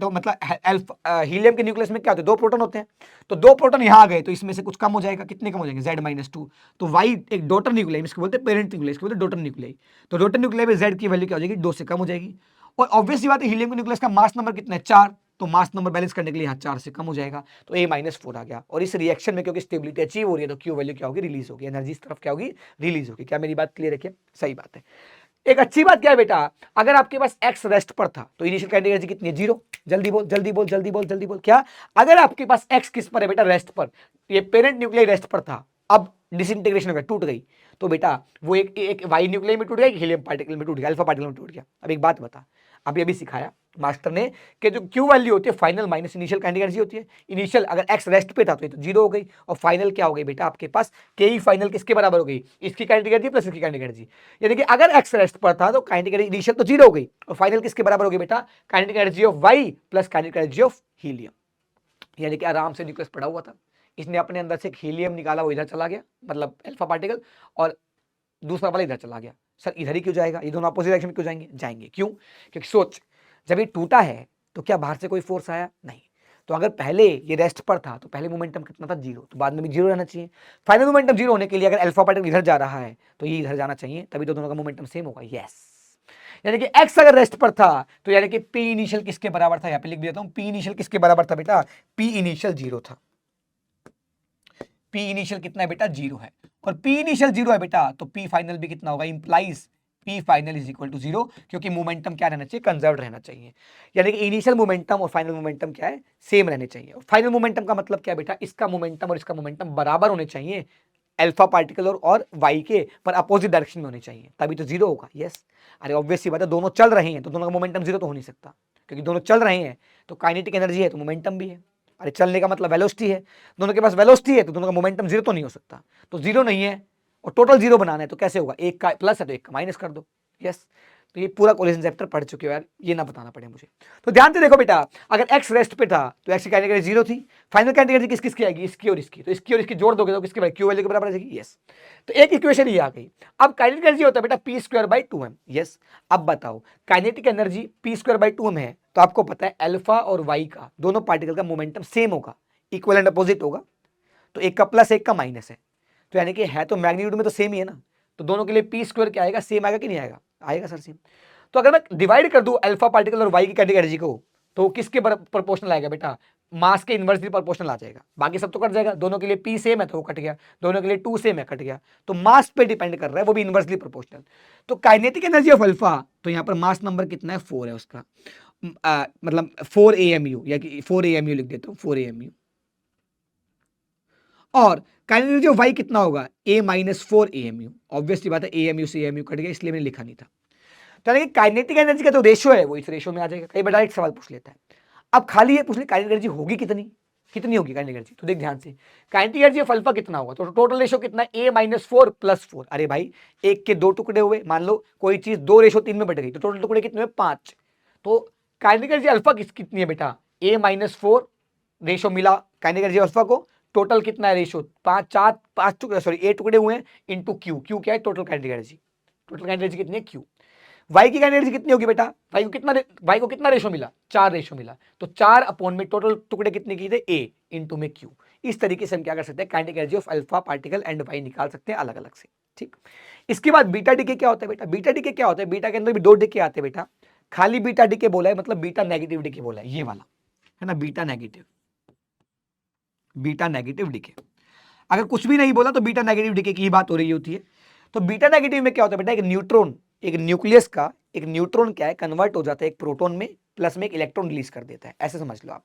मतलब हीलियम के न्यूक्लियस में क्या होते हैं, 2 प्रोटॉन होते हैं, तो 2 प्रोटॉन यहाँ आ गए, तो इसमें से कुछ कम हो जाएगा, कितने कम हो जाएंगे, Z-2, तो Y एक डॉटर न्यूक्लियाई, इसको बोलते हैं पेरेंट न्यूक्लियाई, इसको बोलते हैं डॉटर न्यूक्लियाई, तो डॉटर न्यूक्लियाई में Z की वैल्यू क्या हो जाएगी, 2 से कम हो जाएगी। और ऑब्वियस सी बात है हीलियम के न्यूक्लियस का मास नंबर कितना है, 4, तो मास नंबर बैलेंस करने के लिए यहाँ 4 से कम हो जाएगा, तो A-4 आ गया। और इस रिएक्शन में क्योंकि स्टेबिलिटी अचीव हो रही है, तो क्यू वैल्यू क्या होगी, रिलीज होगी, एनर्जी इस तरफ क्या होगी, रिलीज होगी। क्या मेरी बात क्लियर है? क्या सही बात है। एक अच्छी बात क्या है बेटा, अगर आपके पास एक्स रेस्ट पर था तो इनिशियल काइनेटिक एनर्जी कितनी है, 0। जल्दी बोल जल्दी बोल जल्दी बोल जल्दी बोल, क्या अगर आपके पास एक्स किस पर है बेटा, रेस्ट पर, ये पेरेंट न्यूक्लियाई रेस्ट पर था, अब डिसइंटीग्रेशन हो गया, टूट गई, तो बेटा वो एक वाई न्यूक्लियाई में टूट गया, हीलियम पार्टिकल में टूट गया, अल्फा पार्टिकल में टूट गया। अब एक बात बता, अभी सिखाया मास्टर ने कि जो क्यू वैल्यू होती है final minus initial kinetic energy होती है। इनिशियल अगर एक्स रेस्ट पे था तो ये तो 0 हो गई, और फाइनल क्या हो गई बेटा आपके पास, के ई फाइनल किसके बराबर हो गई, इसकी काइनेटिक एनर्जी प्लस इसकी काइनेटिक एनर्जी, यानी कि अगर एक्स रेस्ट पर था तो काइनेटिक एनर्जी इनिशियल तो 0 हो गई, और फाइनल किसके बराबर हो गई बेटा, kinetic energy of Y plus kinetic energy of helium. यानी कि आराम से न्यूक्लियस पड़ा हुआ था, इसने अपने अंदर से एक हीलियम निकाला, वो इधर चला गया, मतलब अल्फा पार्टिकल, और दूसरा वाला इधर चला गया। सर इधर ही क्यों जाएगा, ये दोनों अपोजिट डायरेक्शन में क्यों जाएंगे, जाएंगे क्यों, क्योंकि सोच जब ये टूटा है तो क्या बाहर से कोई फोर्स आया, नहीं, तो अगर पहले ये रेस्ट पर था तो पहले मोमेंटम कितना था, 0, तो बाद में भी 0 रहना चाहिए। फाइनल मोमेंटम 0 होने के लिए अगर अल्फा पार्टिकल इधर जा रहा है तो ये इधर जाना चाहिए, तभी तो दोनों का मोमेंटम सेम होगा। यस, यानी कि x अगर रेस्ट पर था तो यानी कि p इनिशियल किसके बराबर था, यहाँ पे लिख देता हूं, p इनिशियल किसके बराबर था बेटा, p इनिशियल 0 था, p इनिशियल कितना है बेटा, 0 है, और p इनिशियल 0 है बेटा, तो p फाइनल भी कितना होगा, implies P final is equal to 0, क्योंकि मोमेंटम क्या रहना चाहिए, कंजर्व रहना चाहिए, यानी कि इनिशियल मोमेंटम और फाइनल मोमेंटम क्या है, सेम रहने चाहिए। फाइनल मोमेंटम का मतलब क्या है बेटा, इसका मोमेंटम और इसका मोमेंटम बराबर होने चाहिए, अल्फा पार्टिकल और वाई के, पर अपोजिट डायरेक्शन में होने चाहिए, तभी तो 0 होगा। यस, अरे ऑब्वियस सी बात है, दोनों चल रहे हैं तो दोनों का मोमेंटम 0 तो हो नहीं सकता, क्योंकि दोनों चल रहे हैं तो काइनेटिक एनर्जी है तो मोमेंटम भी है, अरे चलने का मतलब वेलोसिटी है, दोनों के पास वेलोसिटी है तो दोनों का मोमेंटम 0 तो नहीं हो सकता, तो 0 नहीं है, और टोटल 0 बनाना है तो कैसे होगा, एक का प्लस है तो एक का माइनस कर दो। यस, तो ये पूरा कोलिजन चैप्टर पढ़ चुके हो यार, ये ना बताना पड़े मुझे। तो ध्यान से देखो बेटा, अगर x रेस्ट पे था तो x की कैटेगरी 0 थी, फाइनल कैटेगरी किस किसकी आएगी, इसकी और इसकी, तो इसकी और इसकी जोड़ दोगे तो किसकी क्यू वैल्यू के बराबर आ जाएगी। यस, तो एक इक्वेशन ये आ गई। अब काइनेटिक एनर्जी होता है बेटा p²/2m। यस, अब बताओ काइनेटिक एनर्जी p²/2m है तो आपको पता है अल्फा और वाई का दोनों पार्टिकल का मोमेंटम सेम होगा, इक्वल एंड अपोजिट होगा, तो एक का प्लस एक का माइनस है, तो यानी कि है तो मैग्नीट्यूड में तो सेम ही है ना, तो दोनों के लिए p² क्या आएगा, सेम आएगा कि नहीं आएगा, आएगा सर सेम। तो अगर मैं डिवाइड कर दूं अल्फा पार्टिकल और वाई की काइनेटिक एनर्जी को तो किसके प्रोपोर्शनल आएगा बेटा, मास के इनवर्सली प्रोपोर्शनल आ जाएगा, बाकी सब तो कट जाएगा, दोनों के लिए p सेम है तो वो कट गया, दोनों के लिए 2 सेम है कट गया, तो मास पे डिपेंड कर रहा है, वो भी इनवर्सली प्रोपोर्शनल। तो काइनेटिक एनर्जी ऑफ अल्फा, तो यहां पर मास नंबर कितना है 4 है उसका, मतलब 4 AMU, या कि 4 AMU लिख देता हूं, 4 AMU। और काइनेटिक एनर्जी ऑफ वाई कितना होगा, A-4 AMU। ऑब्वियसली बात है AMU से AMU कट गया इसलिए मैंने लिखा नहीं था। तो यानी कि काइनेटिक एनर्जी का जो रेशियो है वो इस रेशियो में आ जाएगा। कई बार डायरेक्ट सवाल पूछ लेता है, अब खाली ये पूछ ले काइनेटिक एनर्जी होगी कितनी, कितनी होगी काइनेटिक एनर्जी, तो देख ध्यान से काइनेटिक एनर्जी ऑफ अल्फा कितना होगा, तो टोटल रेशियो कितना है A-4 + 4। अरे भाई एक के दो टुकड़े हुए, मान लो कोई चीज 2:3 में बट गई तो टोटल टुकड़े कितने हुए 5, तो काइनेटिक एनर्जी अल्फा कितनी है बेटा, A-4 रेशियो मिला काइनेटिक एनर्जी अल्फा को, टोटल कितना है रेशियो 5 टुकड़े, सॉरी 8 टुकड़े हुए हैं इंटू क्यू, क्यू क्या है total kinetic energy, total kinetic energy कितनी है क्यू। वाई की काइनेटिक एनर्जी कितनी होगी बेटा, वाई को कितना रेशो मिला, 4 रेशो मिला, तो 4 अपॉन में टोटल टुकड़े कितने की थे ए इंटू में क्यू। इस तरीके से हम क्या कर सकते हैं, kinetic energy of alpha particle and Y निकाल सकते हैं अलग अलग से। ठीक, इसके बाद बीटा डीके क्या होता है बेटा, बीटा डीके क्या होता है, बीटा के अंदर भी 2 डीके आते हैं बेटा, खाली बीटा डीके बोला है मतलब बीटा नेगेटिव डीके बोला है, ये वाला है ना, बीटा नेगेटिव डीके। अगर कुछ भी नहीं बोला तो बीटा नेगेटिव डीके की ही बात हो रही होती है। तो बीटा नेगेटिव में क्या होता है बेटा, एक न्यूट्रॉन, एक न्यूक्लियस का एक न्यूट्रॉन क्या है कन्वर्ट हो जाता है एक प्रोटॉन में, प्लस में एक इलेक्ट्रॉन रिलीज कर देता है, ऐसे समझ लो आप।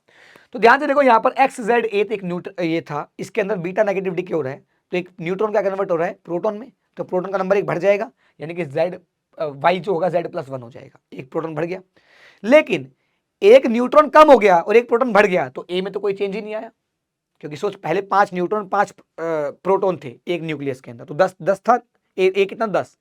तो ध्यान से देखो यहाँ पर XZ एक ये था, इसके अंदर बीटा नेगेटिव डीके हो रहा है, तो एक न्यूट्रॉन क्या कन्वर्ट हो रहा है प्रोटॉन में, तो प्रोटॉन का नंबर एक बढ़ जाएगा, यानी कि Y जो होगा Z+1 हो जाएगा, एक प्रोटॉन बढ़ गया। लेकिन एक न्यूट्रॉन कम हो गया और एक प्रोटॉन बढ़ गया तो A में तो कोई चेंज ही नहीं आया, क्योंकि सोच पहले 5 न्यूट्रॉन 5 प्रोटॉन थे एक न्यूक्लियस के अंदर, तो 10 था, ए कितना 10।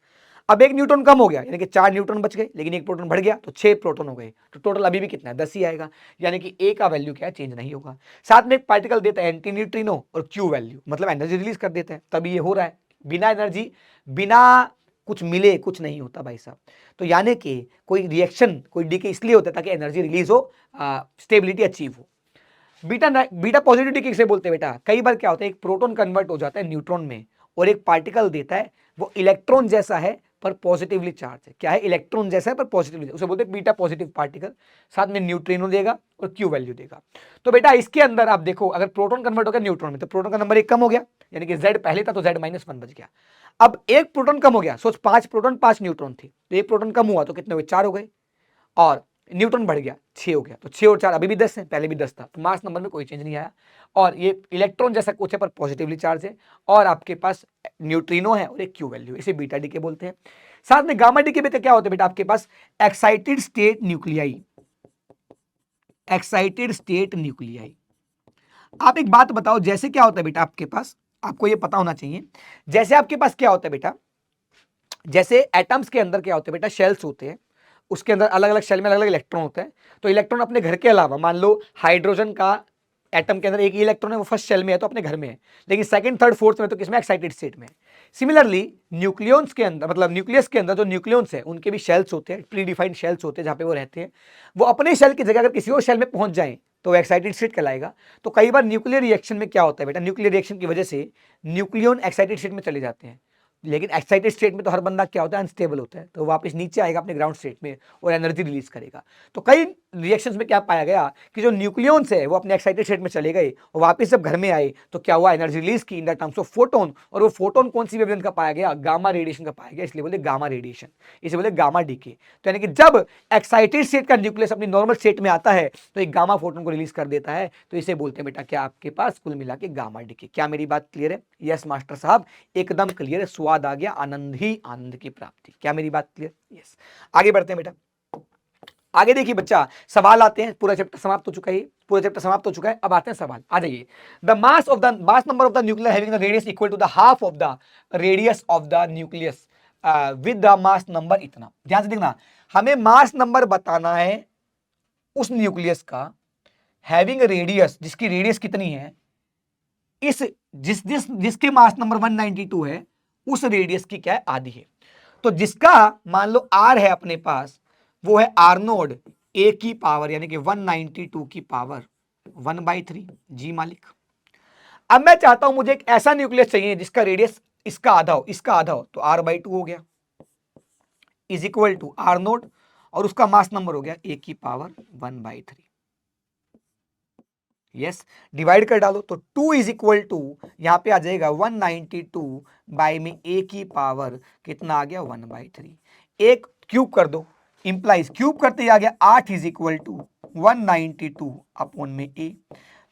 अब एक न्यूट्रॉन कम हो गया यानी कि 4 न्यूट्रॉन बच गए, लेकिन एक प्रोटॉन बढ़ गया तो 6 प्रोटॉन हो गए, तो टोटल अभी भी कितना है 10 ही आएगा, यानी कि ए का वैल्यू क्या है चेंज नहीं होगा। साथ में एक पार्टिकल देता है एंटी न्यूट्रिनो और क्यू वैल्यू, मतलब एनर्जी रिलीज कर देता है, तभी ये हो रहा है। बिना एनर्जी, बिना कुछ मिले कुछ नहीं होता भाई साहब। तो यानी कि कोई रिएक्शन, कोई डीके इसलिए होता है ताकि एनर्जी रिलीज हो, स्टेबिलिटी अचीव हो। बीटा पॉजिटिव डीके किसे बोलते हैं बेटा, कई बार क्या होता है एक प्रोटॉन कन्वर्ट हो जाता है न्यूट्रॉन में और एक पार्टिकल देता है वो इलेक्ट्रॉन जैसा है पर पॉजिटिवली चार्ज है, क्या है इलेक्ट्रॉन जैसा है पर पॉजिटिवली, उसे बोलते हैं बीटा पॉजिटिव पार्टिकल, साथ में न्यूट्रिनो देगा और क्यू वैल्यू देगा। तो बेटा इसके अंदर आप देखो अगर प्रोटॉन कन्वर्ट हो गया न्यूट्रॉन में तो प्रोटॉन का नंबर एक कम हो गया, यानी कि Z पहले था तो Z-1 बच गया। अब एक प्रोटॉन कम हो गया, सोच 5 प्रोटॉन 5 न्यूट्रॉन थे, तो एक प्रोटॉन कम हुआ तो कितने हुए 4 हो गए, और न्यूट्रॉन बढ़ गया 6 हो गया, तो 6 और 4 अभी भी 10 है, पहले भी 10 था, तो मास नंबर में कोई चेंज नहीं आया। और ये इलेक्ट्रॉन जैसा कुछ है पर पॉजिटिवली चार्ज है, और आपके पास न्यूट्रिनो है और एक क्यू वैल्यू, इसे बीटा डीके बोलते हैं। साथ में गामा डीके में क्या होता है बेटा, आपके पास excited state nuclei, excited state nuclei. आप एक बात बताओ, जैसे क्या होता है बेटा आपके पास, आपको ये पता होना चाहिए, जैसे आपके पास क्या होता है बेटा, जैसे एटम्स के अंदर क्या होते हैं बेटा, शेल्स होते हैं, उसके अंदर अलग अलग शेल में अलग अलग इलेक्ट्रॉन होते हैं, तो इलेक्ट्रॉन अपने घर के अलावा, मान लो हाइड्रोजन का एटम के अंदर एक ही इलेक्ट्रॉन है, वो फर्स्ट शेल में है तो अपने घर में है, लेकिन सेकंड थर्ड फोर्थ में तो किसमें, एक्साइटेड स्टेट में। सिमिलरली न्यूक्लियॉन्स के अंदर, मतलब न्यूक्लियस के अंदर जो न्यूक्लियॉन्स है उनके भी शेल्स होते हैं, प्री डिफाइंड शेल्स होते हैं जहां पे वो रहते हैं, वो अपने शेल की जगह अगर किसी और शेल में पहुंच जाए तो एक्साइटेड स्टेट कहलाएगा। तो कई बार न्यूक्लियर रिएक्शन में क्या होता है बेटा, न्यूक्लियर रिएक्शन की वजह से न्यूक्लियॉन एक्साइटेड स्टेट में चले जाते हैं, लेकिन एक्साइटेड स्टेट में तो हर बंदा क्या होता है, अनस्टेबल होता है, तो वापस नीचे आएगा अपने ग्राउंड स्टेट में और एनर्जी रिलीज करेगा। तो कई रिएक्शंस में क्या पाया गया कि जो न्यूक्लियॉन्स है वो अपने एक्साइटेड स्टेट में चले गए और वापस जब घर में आए तो क्या हुआ, एनर्जी रिलीज की in the terms of photon, और वो फोटोन कौन सी वेवलेंथ का पाया गया, गामा रेडिएशन का पाया गया, इसलिए बोले गामा रेडिएशन, इसे बोले गामा डीके। तो यानी कि जब एक्साइटेड स्टेट का न्यूक्लियस अपनी नॉर्मल स्टेट में आता है तो एक गामा फोटोन को रिलीज कर देता है, तो इसे बोलते हैं बेटा क्या, आपके पास कुल मिला के गामा डीके। क्या मेरी बात क्लियर है? यस मास्टर साहब एकदम क्लियर है, स्वाद आ गया, आनंद ही आनंद की प्राप्ति। क्या मेरी बात क्लियर? यस। आगे बढ़ते हैं बेटा, आगे देखिए बच्चा, सवाल आते हैं, पूरा चैप्टर समाप्त हो चुका है, पूरा चैप्टर समाप्त हो चुका है। अब आते हैं सवाल, आ जाइए। The mass number of the nucleus having the radius equal to the half of the radius of the nucleus with the mass number इतना। ध्यान से देखना, हमें मास नंबर बताना है उस न्यूक्लियस का हैविंग रेडियस, जिसकी रेडियस कितनी है, इस जिसके मास नंबर 192 है, उस रेडियस की क्या है, आधी है। तो जिसका मान लो आर है अपने पास, वो है आर नोड ए की पावर यानी कि 192 की पावर 1/3 जी मालिक। अब मैं चाहता हूं मुझे एक ऐसा न्यूक्लियस चाहिए जिसका रेडियस इसका आधा हो, इसका आधा हो, तो r/2 हो गया is equal to R naught और उसका मास नंबर हो गया ए की पावर 1/3। यस, डिवाइड कर डालो तो 2 इज इक्वल टू यहां पे आ जाएगा 192 बाई में ए की पावर कितना आ गया 1/3। एक क्यूब कर दो, इंप्लाइज क्यूब करते ही आ गया 8 इज इक्वल टू 192 अपॉन में ए।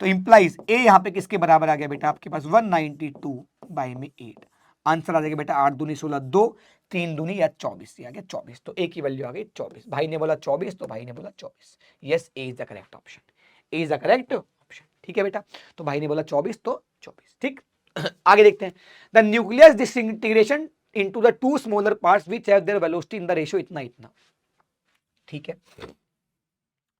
तो इंप्लाइज ए यहां पे किसके बराबर आ गया बेटा आपके पास 192 बाई में 8। आंसर आ जाएगा बेटा 8 दूनी 16, 2 3 दूनी या 24, आ गया 24। तो ए की वैल्यू आ गई 24। भाई ने बोला 24 तो भाई ने बोला 24। Yes, A is the correct option, A is the correct option. ठीक है बेटा, तो भाई ने बोला 24 तो 24। ठीक, आगे देखते हैं। The nucleus disintegration into the two smaller parts which have their velocity in the ratio इतना इतना। ठीक है,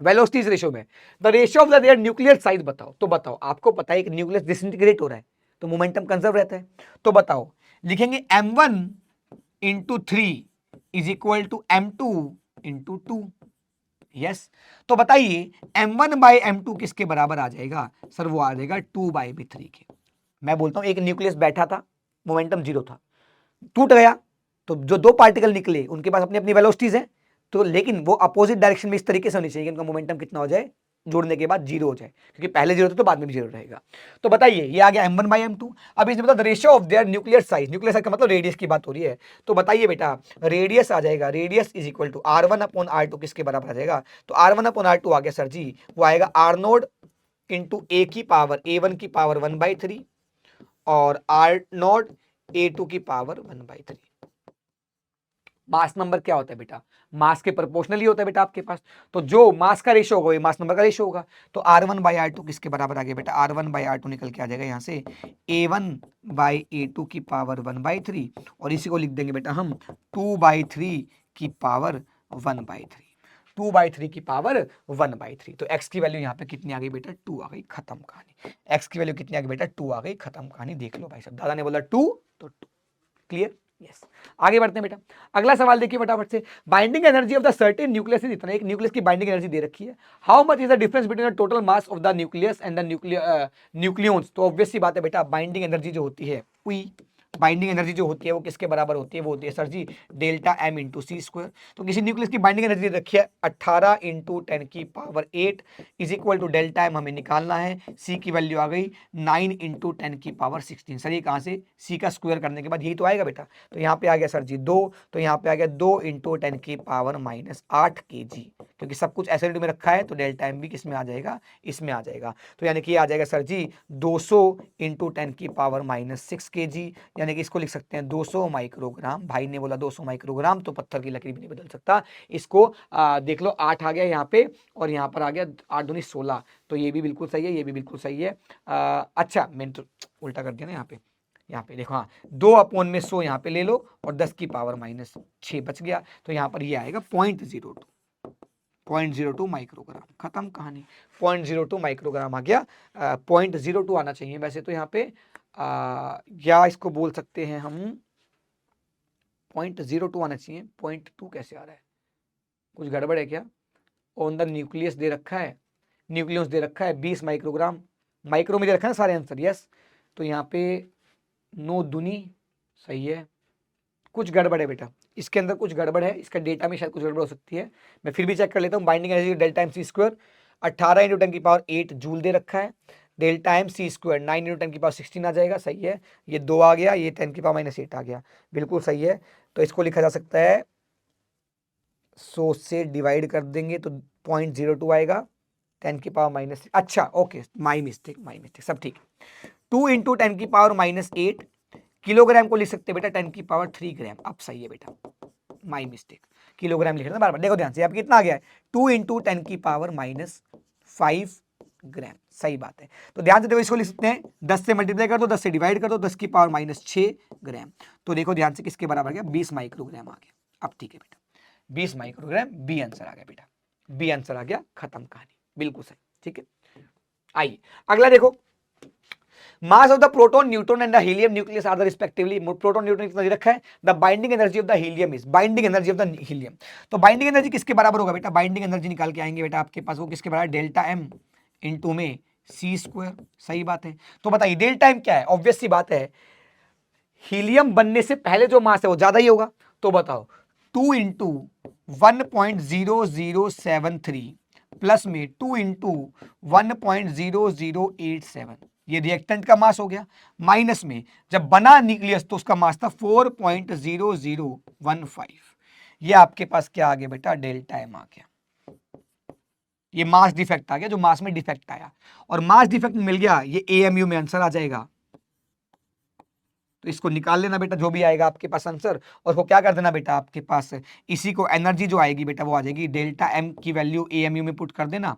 वेलोसिटी इस रेशियो में, the ratio of the their nuclear size बताओ। तो बताओ, आपको पता है कि न्यूक्लियस डिसइंटीग्रेट हो रहा है तो मोमेंटम कंजर्व रहता है। तो बताओ, लिखेंगे m1 into 3 is equal to m2 into 2। Yes, तो बताइए m1 बाई m2 किसके बराबर आ जाएगा सर, वो आ जाएगा 2/3 के। मैं बोलता हूं एक न्यूक्लियस बैठा था, मोमेंटम 0 था, टूट गया, तो जो दो पार्टिकल निकले उनके पास अपनी अपनी वेलोसिटीज है, तो लेकिन वो अपोजिट डायरेक्शन में इस तरीके से होनी चाहिए कि उनका मोमेंटम कितना हो जाए, जोड़ने के बाद 0 हो जाए, क्योंकि पहले 0 था तो बाद में भी 0 रहेगा। तो बताइए ये आ गया m1 बाई m2। अब इसमें बता ratio of their nuclear size, nuclear size का मतलब रेडियस की बात हो रही है। तो बताइए बेटा, रेडियस आ जाएगा, radius is equal to r1 upon r2 किसके बराबर आ जाएगा, तो r1 अपॉन r2 आ गया सर जी, वो आएगा r नोड इंटू ए की पावर a1 की पावर 1/3 और r नोड a2 की पावर 1/3। मास नंबर क्या होता है बेटा, मास के प्रोपोर्शनली होता है बेटा आपके पास, तो जो मास का रेशियो होगा मास नंबर का रेशियो होगा। तो r1 बाई r2 किसके बराबर आ गया बेटा, r1 बाई r2 निकल के आ जाएगा यहाँ से a1 बाई a2 की पावर 1/3 और इसी को लिख देंगे बेटा हम 2/3 की पावर 1/3, 2/3 की पावर 1/3। तो x की वैल्यू यहाँ पे कितनी आ गई बेटा, 2 आ गई, खत्म कहानी। x की वैल्यू कितनी आ गई बेटा, 2 आ गई, खत्म कहानी। देख लो भाई साहब, दादा ने बोला 2 तो 2। Clear, yes. आगे बढ़ते हैं बेटा, अगला सवाल देखिए फटाफट से। Binding energy of the certain nucleus is इतना, एक न्यूक्लियस की बाइंडिंग एनर्जी दे रखी है। How much is the difference between the total mass of the nucleus and the nucleons. तो ऑब्वियस सी बात है बेटा, बाइंडिंग एनर्जी जो होती है, बाइंडिंग एनर्जी जो होती है वो किसके बराबर होती है, वो होती है सर जी डेल्टा m इंटू सी स्क्वायर। तो किसी न्यूक्लियस की बाइंडिंग एनर्जी रखी है 18 इंटू 10 की power 8 is equal to delta m हमें निकालना है। सी की वैल्यू आ गई 9 इंटू 10 की पावर 16। सर ये कहाँ से, सी का स्क्वायर करने के बाद यही तो आएगा बेटा। तो यहाँ पे आ गया सर जी 2, तो यहाँ पे आ गया 2 इंटू 10 की पावर -8 kg, क्योंकि सब कुछ ऐसे में रखा है तो डेल्टा m भी किस में आ जाएगा, इसमें आ जाएगा। तो यानी कि आ जाएगा सर जी 200 इंटू 10 की पावर -6 kg, यानी कि इसको लिख सकते हैं 200 माइक्रोग्राम। भाई ने बोला 200 माइक्रोग्राम तो पत्थर की लकड़ी भी नहीं बदल सकता। इसको देख लो 8 आ गया यहाँ पे और यहाँ पर आ गया 8 दूनी 16, तो ये भी बिल्कुल सही है, ये भी बिल्कुल सही है। अच्छा मैंने तो उल्टा कर दिया ना, यहाँ पे देखो, हाँ 2 अपॉन में 100 यहाँ पे ले लो और 10 की पावर -6 बच गया, तो यहाँ पर ये आएगा 0.02 माइक्रोग्राम, खत्म कहानी। 0.02 माइक्रोग्राम आ गया, 0.02 आना चाहिए वैसे तो यहाँ पे, या इसको बोल सकते हैं हम 0.02 आना चाहिए, 0.2 कैसे आ रहा है, कुछ गड़बड़ है क्या। ऑन द न्यूक्लियस दे रखा है, न्यूक्लियस दे रखा है 20 माइक्रोग्राम, माइक्रो में दे रखा है ना सारे आंसर, यस। तो यहाँ पे 9 दूनी सही है, कुछ गड़बड़ है बेटा, इसके अंदर कुछ गड़बड़ है, इसका डेटा में शायद कुछ गड़बड़ हो सकती है। मैं फिर भी चेक कर लेता हूँ। Binding energy delta m c square 18 into 10 की पावर 8 जूल दे रखा है, delta m c square 9 into 10 की पावर 16 आ जाएगा, सही है। ये 2 आ गया, ये 10 की पावर -8 आ गया, बिल्कुल सही है। तो इसको लिखा जा सकता है 100 से डिवाइड कर देंगे तो 0.02 आएगा, 10 की पावर -6। अच्छा ओके, माई मिस्टेक, सब ठीक। 2 इंटू 10 की पावर -8 किलोग्राम को लिख सकते हैं बेटा 10 की पावर 3 ग्राम। अब सही है बेटा, माई मिस्टेक, किलोग्राम लिख रहे हैं बार बार। देखो ध्यान से, अब कितना आ गया है 2 इंटू 10 की पावर -5 ग्राम। सही बात है। तो ध्यान से देखो, इसको लिख सकते हैं 10 से मल्टीप्लाई कर दो, 10 से डिवाइड कर दो, 10 की पावर -6 ग्राम। तो देखो ध्यान से किसके बराबर गया, 20 माइक्रोग्राम आ गया। अब ठीक है बेटा, 20 माइक्रोग्राम बी आंसर आ गया बेटा, बी आंसर आ गया, खत्म कहानी, बिल्कुल सही। ठीक है, आइए अगला देखो, mass of the proton, neutron and the helium nucleus are the respectively. Proton neutron कितना दे रखा है, the binding energy of the helium is, binding energy of the helium. तो बाइंडिंग एनर्जी किसके बराबर होगा बेटा, बाइंडिंग एनर्जी निकाल के आएंगे बेटा आपके पास, वो किसके बराबर, डेल्टा एम इंटू में सी स्क्वायर। सही बात है। तो बताइए डेल्टा एम क्या है, ऑब्वियस सी बात है, हीलियम बनने से पहले जो मास है वो ज्यादा ही होगा। तो बताओ 2 इंटू 1.0073 प्लस में 2 इंटू 1.0087, ये रिएक्टेंट का मास हो गया, माइनस में जब बना न्यूक्लियस तो उसका मास था 4.0015। ये आपके पास क्या आ गया बेटा, डेल्टा एम आ गया। ये मास डिफेक्ट आ गया, जो मास में डिफेक्ट आया, और मास डिफेक्ट मिल गया, ये एएमयू में आंसर आ जाएगा। तो इसको निकाल लेना बेटा, जो भी आएगा आपके पास आंसर, और वो क्या कर देना बेटा आपके पास, इसी को एनर्जी जो आएगी बेटा वो आ जाएगी, डेल्टा एम की वैल्यू एएमयू में पुट कर देना,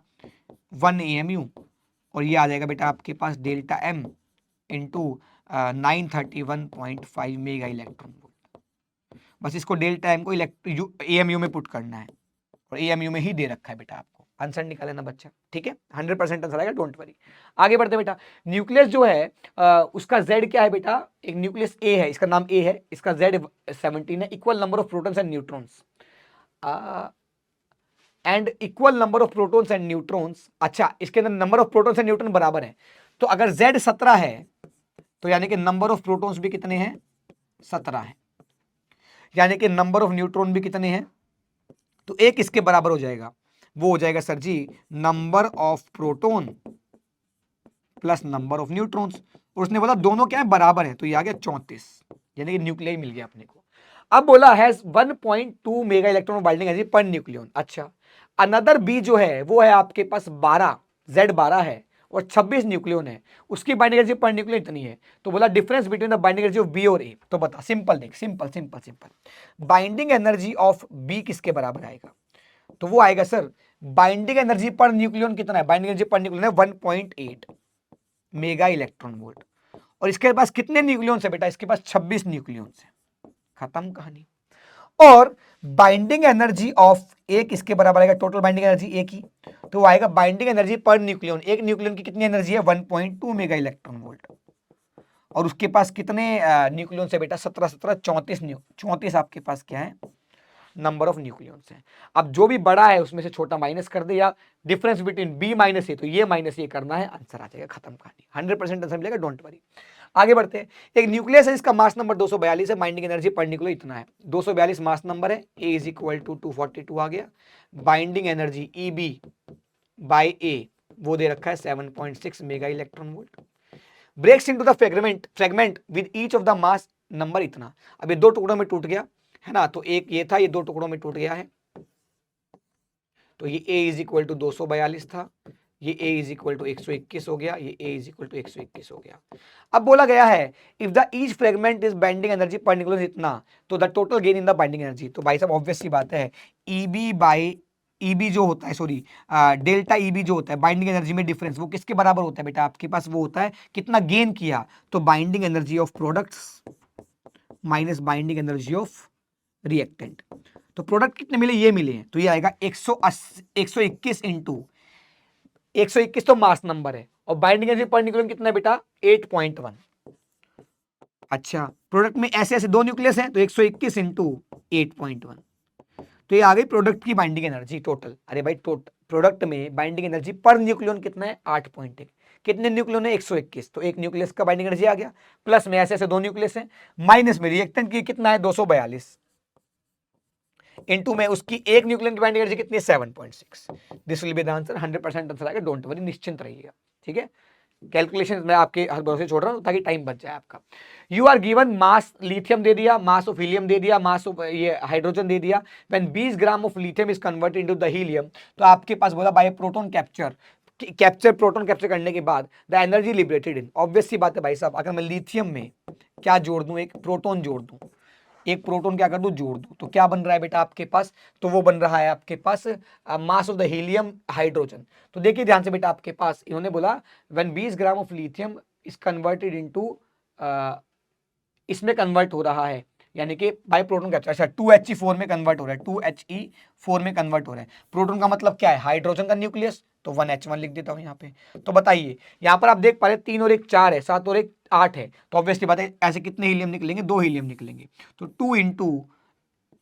1 एएमयू, और ये आ जाएगा बेटा आपके पास delta M into 931.5 mega electron volt. बस इसको डेल्टा एम को एएमयू में पुट करना है, और एएमयू में ही दे रखा है बेटा आपको, आंसर निकाले ना बच्चा। ठीक है, 100% आंसर आएगा, डोंट वरी। आगे बढ़ते बेटा, न्यूक्लियस जो है उसका जेड क्या है बेटा, एक न्यूक्लियस ए है, इसका नाम ए है, इसका जेड 17 है, equal number of protons and neutrons and equal number of protons and neutrons. अच्छा, इसके अंदर number of protons and neutron बराबर है, तो अगर जेड 17 है तो यानी कि नंबर ऑफ प्रोटॉन्स भी कितने हैं, 17 है, यानी कि नंबर ऑफ न्यूट्रॉन भी कितने हैं, तो एक इसके बराबर हो जाएगा, वो हो जाएगा sir ji number of proton plus number of neutrons, और उसने बोला दोनों क्या है, बराबर है, तो ये आ गया 34, यानी कि न्यूक्लियाई मिल गया अपने को। अब बोला has 1.2 mega electron binding energy per nucleon. अच्छा, अनदर बी जो है वो है आपके पास 12, Z12 है, और 26 न्यूक्लियन है, उसकी बाइंडिंग एनर्जी पर न्यूक्लियन इतनी है। तो बोला difference between the binding energy of B और ए। तो बता, सिंपल देख, simple simple simple, binding energy of B किसके बराबर आएगा, तो वो आएगा sir, binding energy per nucleon कितना है, बाइंडिंग एनर्जी पर न्यूक्लियन है 1.8 मेगा इलेक्ट्रॉन वोल्ट, और इसके पास कितने न्यूक्लियन है बेटा, इसके पास 26 न्यूक्लियन है, खत्म कहानी। और बाइंडिंग एनर्जी ऑफ एक इसके बराबर आएगा, टोटल बाइंडिंग एनर्जी एक ही, तो वो आएगा बाइंडिंग एनर्जी पर न्यूक्लियन, एक न्यूक्लियन की कितनी एनर्जी है, 1.2 मेगा इलेक्ट्रॉन वोल्ट, और उसके पास कितने न्यूक्लियन है बेटा, 17 17 34 आपके पास क्या है, नंबर ऑफ न्यूक्लियंस हैं। अब जो भी बड़ा है उसमें से छोटा माइनस कर दे, या डिफरेंस बिटवीन बी माइनस ए, तो ये माइनस ये करना है, आंसर आ जाएगा, खत्म कहानी, 100% आंसर मिलेगा, डोंट वरी। आगे बढ़ते हैं, एक न्यूक्लियस है, इसका मास नंबर 242 है, बाइंडिंग एनर्जी पर न्यूक्लियस इतना है, 242 मास नंबर है, ए इज इक्वल टू 242 आ गया, binding energy E B by A वो दे रखा है 7.6 mega electron volt, breaks into the fragment with each of the mass number इतना। अब ये दो टुकड़ों में टूट गया है ना, तो एक ये था, ये दो टुकड़ों में टूट गया है, तो ये a इज इक्वल टू 242 था, ये a इज इक्वल टू 121 हो गया, ये a इज इक्वल टू 121 हो गया। अब बोला गया है if the each fragment is binding energy पर न्यूक्लियस इतना, तो the total gain in the binding energy. तो भाई साहब ऑब्वियस सी बात है, ईबी बाई ईबी जो होता है, सॉरी डेल्टा ईबी जो होता है बाइंडिंग एनर्जी में डिफरेंस, वो किसके बराबर होता है बेटा आपके पास, वो होता है कितना गेन किया, तो binding energy of products minus binding energy of reactant. तो प्रोडक्ट कितने मिले, ये मिले हैं, तो ये आएगा 121 इंटू 121 तो मास नंबर है, और बाइंडिंग एनर्जी पर न्यूक्लियन कितना है बेटा, 8.1। अच्छा, प्रोडक्ट में ऐसे ऐसे दो न्यूक्लियस हैं, तो 121 इंटू 8.1, तो ये आ गई प्रोडक्ट की बाइंडिंग एनर्जी टोटल। अरे भाई प्रोडक्ट में बाइंडिंग एनर्जी पर न्यूक्लियन कितना है, 8.1, कितने न्यूक्लियन है, 121, तो एक न्यूक्लियस का बाइंडिंग एनर्जी आ गया, प्लस में ऐसे ऐसे दो न्यूक्लियस हैं, माइनस में रिएक्टेंट की कितना है 242, इनटू में उसकी एक न्यूक्लियन की बाइंडिंग एनर्जी कितनी है 7.6। This will be the answer, 100% answer आएगा, डोंट वरी, निश्चिंत रहिएगा। ठीक है, कैलकुलेशन मैं आपके हर भरोसे छोड़ रहा हूं ताकि टाइम बच जाए आपका। You are given mass lithium दे दिया, मास ऑफ हीलियम दे दिया, मास ऑफ ये हाइड्रोजन दे दिया, when 20 gram of lithium is converted into the helium, तो आपके पास बोला बाय प्रोटॉन प्रोटॉन कैप्चर करने के बाद the energy liberated in, obvious सी बात है भाई साहब, अगर मैं लिथियम में क्या जोड़ दूं, एक प्रोटॉन जोड़ दूं, एक प्रोटॉन क्या कर दूं, जोड़ दूं, तो क्या बन रहा है बेटा आपके पास, तो वो बन रहा है आपके पास mass of the helium hydrogen. तो देखिए ध्यान से बेटा, आपके पास इन्होंने बोला when 20 gram of lithium is converted into, इसमें कन्वर्ट हो रहा है, यानी कि बाय प्रोटॉन कैप्चर, अच्छा 2He4 में कन्वर्ट हो रहा है, 2He4 में कन्वर्ट हो रहा है। प्रोटॉन का मतलब क्या है, हाइड्रोजन का न्यूक्लियस, तो 1H1 लिख देता हूं यहाँ पे। तो बताइए यहाँ पर आप देख पा रहे 3 और 1 4 है, 7 और 1 8 है, तो ऑब्वियसली बात है ऐसे कितने हीलियम निकलेंगे, 2 हीलियम निकलेंगे, तो 2 इंटू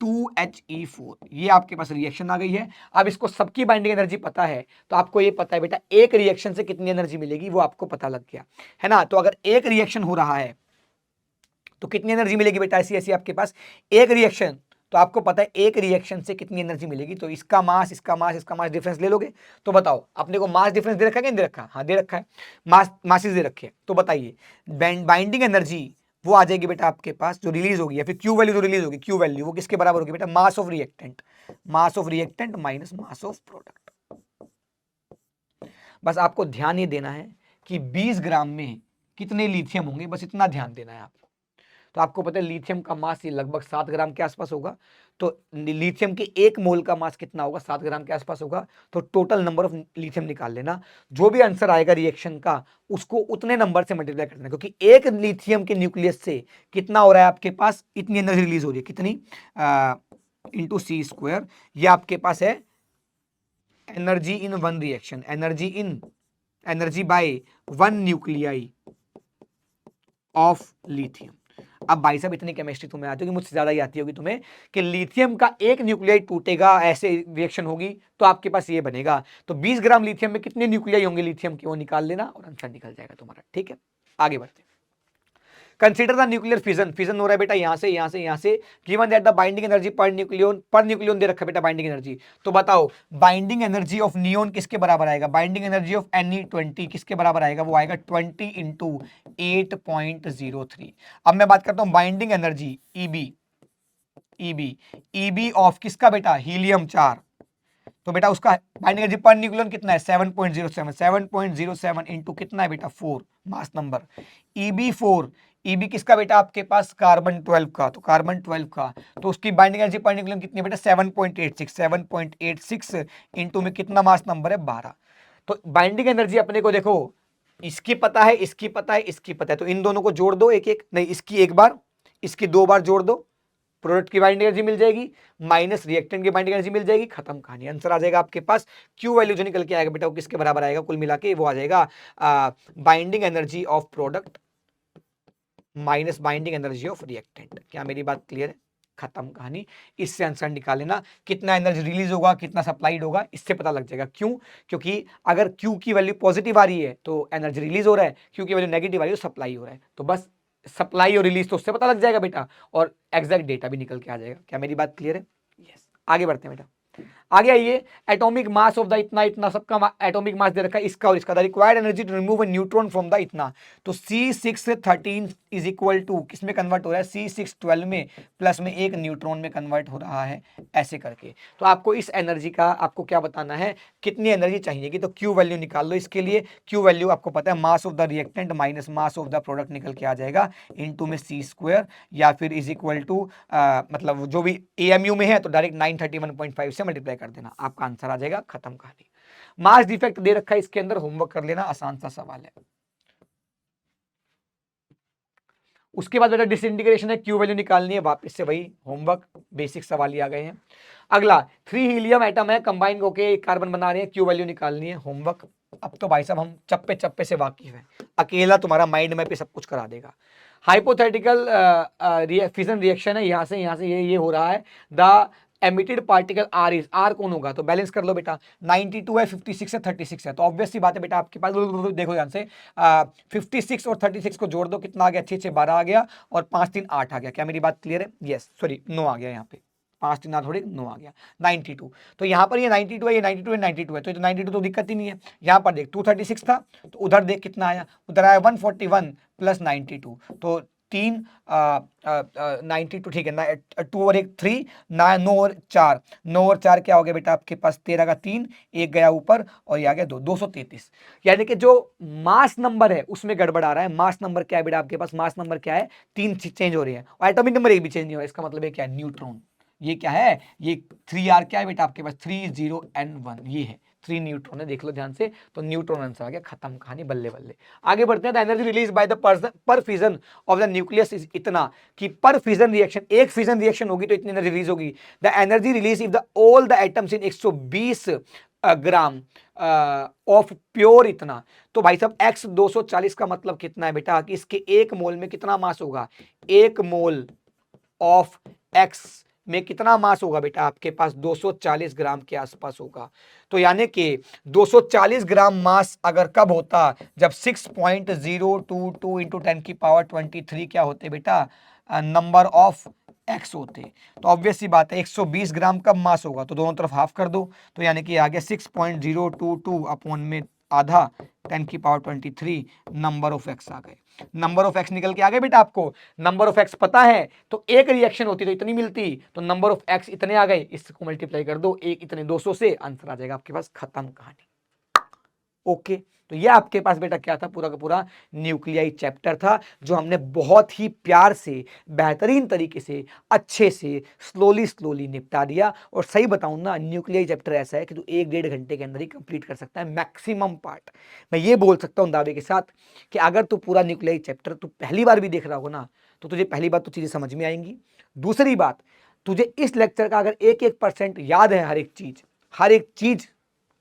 2He4, ये आपके पास रिएक्शन आ गई है। अब इसको सबकी बाइंडिंग एनर्जी पता है, तो आपको ये पता है बेटा एक रिएक्शन से कितनी एनर्जी मिलेगी, वो आपको पता लग गया है ना। तो अगर एक रिएक्शन हो रहा है तो कितनी एनर्जी मिलेगी बेटा, ऐसी ऐसी आपके पास एक रिएक्शन, तो आपको पता है एक रिएक्शन से कितनी एनर्जी मिलेगी, तो इसका मास इसका मास इसका मास डिफरेंस ले लोगे। तो बताओ अपने को मास डिफरेंस दे रखा है कि नहीं दे रखा, हाँ दे रखा है, मासेस दे रखे हैं। तो बताइए बाइंडिंग एनर्जी वो आ जाएगी बेटा आपके पास, जो रिलीज होगी, या फिर क्यू वैल्यू जो रिलीज होगी, क्यू वैल्यू वो किसके बराबर होगी बेटा, mass of reactant minus mass of product. बस आपको ध्यान ये देना है कि 20 ग्राम में कितने लिथियम होंगे, बस इतना ध्यान देना है आपको। तो आपको पता है लिथियम का मास ये लगभग 7 ग्राम के आसपास होगा, तो लिथियम के 1 मोल का मास कितना होगा, 7 ग्राम के आसपास होगा। तो टोटल नंबर ऑफ लिथियम निकाल लेना, जो भी आंसर आएगा रिएक्शन का उसको उतने नंबर से मल्टीप्लाई कर देना, क्योंकि एक लिथियम के न्यूक्लियस से कितना हो रहा है आपके पास, इतनी एनर्जी रिलीज हो रही है, कितनी इंटू C², ये आपके पास है energy in one reaction, energy by 1 nuclei of lithium. अब भाई साहब इतनी केमिस्ट्री तुम्हें आती होगी, मुझसे ज्यादा ही आती होगी तुम्हें, कि लिथियम का एक न्यूक्लियाई टूटेगा, ऐसे रिएक्शन होगी तो आपके पास ये बनेगा। तो 20 ग्राम लिथियम में कितने न्यूक्लियाई होंगे लिथियम के, वो निकाल लेना और आंसर निकल जाएगा तुम्हारा। ठीक है, आगे बढ़ते हैं। Consider the nuclear fission, fission हो रहा है बेटा यहां से यहां से यहां से, given that the binding energy per nucleon दे रखा है बेटा बाइंडिंग एनर्जी। तो बताओ बाइंडिंग एनर्जी ऑफ नियोन किसके बराबर आएगा, बाइंडिंग एनर्जी ऑफ Ne20 किसके बराबर आएगा, वो आएगा 20 इंटू 8.03। अब मैं बात करता हूं बाइंडिंग एनर्जी ईबी ऑफ किसका बेटा, हीलियम 4, तो बेटा उसका बाइंडिंग एनर्जी पर न्यूक्लियन कितना है 7.07 इंटू कितना है बेटा 4 मास नंबर। ईबी किसका बेटा आपके पास, कार्बन 12 का, तो कार्बन 12 का, तो उसकी बाइंडिंग एनर्जी पर न्यूक्लियन कितनी है बेटा 7.86 इंटू में कितना मास नंबर है 12। तो बाइंडिंग एनर्जी अपने को देखो इसकी पता है, इसकी पता है, इसकी पता है, तो इन दोनों को जोड़ दो एक एक, नहीं इसकी एक बार इसकी 2 बार जोड़ दो, प्रोडक्ट की बाइंडिंग एनर्जी मिल जाएगी माइनस रिएक्टेंट की बाइंडिंग एनर्जी मिल जाएगी, खत्म कहानी। आंसर आ जाएगा आपके पास, क्यू वैल्यू जो निकल के आएगा बेटा वो किसके बराबर आएगा, कुल मिला के वो आ जाएगा binding energy of product minus binding energy of reactant. क्या मेरी बात क्लियर है, खत्म कहानी। इससे आंसर निकाल लेना, कितना एनर्जी रिलीज होगा कितना सप्लाइड होगा, इससे पता लग जाएगा। क्यों, क्योंकि अगर क्यू की वैल्यू पॉजिटिव आ रही है तो एनर्जी रिलीज हो रहा है, क्यू की वैल्यू नेगेटिव आ रही है तो सप्लाई हो रहा है। तो बस सप्लाई और रिलीज तो उससे पता लग जाएगा बेटा, और एग्जैक्ट डेटा भी निकल के आ जाएगा। क्या मेरी बात क्लियर है, यस। आगे बढ़ते हैं बेटा, आगे आइए। एटॉमिक मास ऑफ द इतना इतना सबका एटॉमिक मास दे रखा है, इसका और इसका, the required energy to remove a neutron from the इतना, तो C613 इज इक्वल टू किसमें कन्वर्ट हो रहा है, C612 में, प्लस में एक न्यूट्रॉन में कन्वर्ट हो रहा है, ऐसे करके। तो आपको इस एनर्जी का आपको क्या बताना है, कितनी एनर्जी चाहिएगी, तो क्यू वैल्यू निकाल लो इसके लिए। क्यू वैल्यू आपको पता है मास of the reactant minus mass of the product निकल के आ जाएगा, इनटू में C² या फिर इज इक्वल टू मतलब जो भी AMU में है तो डायरेक्ट 931.5 से मल्टीप्लाई कर देना, आपका आंसर आ जाएगा, खत्म कहानी। मास डिफेक्ट दे रखा है इसके अंदर, होमवर्क कर लेना, आसान सा सवाल है। उसके बाद बेटा डिसइंटीग्रेशन है, क्यू वैल्यू निकालनी है, वापस से वही होमवर्क, बेसिक सवाल ही आ गए हैं। अगला 3 हीलियम एटम है, कंबाइन होके एक कार्बन बना रहे हैं, क्यू वैल्यू निकालनी है, होमवर्क। अब तो भाई साहब हम चप्पे चप्पे से वाकिफ हैं, अकेला तुम्हारा माइंड मैप पे सब कुछ करा देगा। हाइपोथेटिकल फिजन रिएक्शन है, यहां से ये हो रहा है। The emitted particle R is, R कौन होगा, तो बैलेंस कर लो बेटा, 92 है, 56 है, 36 है, तो ऑब्वियस सी बात है बेटा आपके पास, देखो ध्यान से 56 और 36 को जोड़ दो, कितना आ गया, 6 6 12 आ गया, और 5 3 8 आ गया। क्या मेरी बात क्लियर है, यस, सॉरी 9 आ गया, यहाँ पे 5 3 थोड़ी 9 आ गया, 92। तो यहाँ पर ये 92 है, ये 92 है, 92 है, तो 92 तो दिक्कत ही नहीं है। यहाँ पर देख 236 था, तो उधर देख कितना आया, उधर आया 141 प्लस 92, तो 3 92, ठीक है, 2 और 1 3, 9 और 4, 9 और 4 क्या हो गया बेटा आपके पास, 13 का 3, एक गया ऊपर और ये आ गया 2, 233। यानी कि जो मास नंबर है उसमें गड़बड़ आ रहा है। मास नंबर क्या है बेटा आपके पास, मास नंबर क्या है, 3 चेंज हो रही है और एटॉमिक नंबर एक भी चेंज नहीं हो रहा है। इसका मतलब ये क्या है, न्यूट्रॉन। ये क्या है, ये 3R क्या है बेटा आपके पास, 30N1, ये है 3 न्यूट्रॉन है, देख लो ध्यान से। तो न्यूट्रॉन आंसर आ गया, खत्म कहानी, बल्ले बल्ले। आगे बढ़ते हैं। The energy release by the पर fission of the nucleus is इतना, कि पर फिजन रिएक्शन, एक फिजन रिएक्शन होगी तो इतनी एनर्जी रिलीज होगी। The energy release if the all the atoms in 120 gram of pure इतना। तो भाई साहब x 240 का मतलब कितना है बेटा, कि इसके एक मोल में कितना मास होगा, एक मोल ऑफ x में कितना मास होगा बेटा आपके पास, 240 ग्राम के आसपास होगा। तो यानी कि 240 ग्राम मास अगर कब होता, जब 6.022 इंटू 10⁻23 क्या होते बेटा, नंबर ऑफ एक्स होते। तो ऑब्वियस सी बात है 120 ग्राम कब मास होगा, तो दोनों तरफ हाफ कर दो, तो यानी कि आ गया 6.022 अपॉन में आधा 10⁻23 नंबर ऑफ एक्स आ गए। नंबर ऑफ एक्स निकल के आ गए बेटा आपको। नंबर ऑफ एक्स पता है तो एक रिएक्शन होती तो इतनी मिलती, तो नंबर ऑफ एक्स इतने आ गए, इसको मल्टीप्लाई कर दो एक इतने 200 से, आंसर आ जाएगा आपके पास, खत्म कहानी। ओके, तो ये आपके पास बेटा क्या था, पूरा का पूरा न्यूक्लियाई चैप्टर था, जो हमने बहुत ही प्यार से, बेहतरीन तरीके से, अच्छे से, स्लोली स्लोली निपटा दिया। और सही बताऊं ना, न्यूक्लियाई चैप्टर ऐसा है कि तू 1-1.5 घंटे के अंदर ही कंप्लीट कर सकता है मैक्सिमम पार्ट। मैं ये बोल सकता हूं दावे के साथ कि अगर तू पूरा न्यूक्लियाई चैप्टर तू पहली बार भी देख रहा होगा ना, तो तुझे पहली बात तो चीजें समझ में आएंगी। दूसरी बात, तुझे इस लेक्चर का अगर 1-1% याद है, हर एक चीज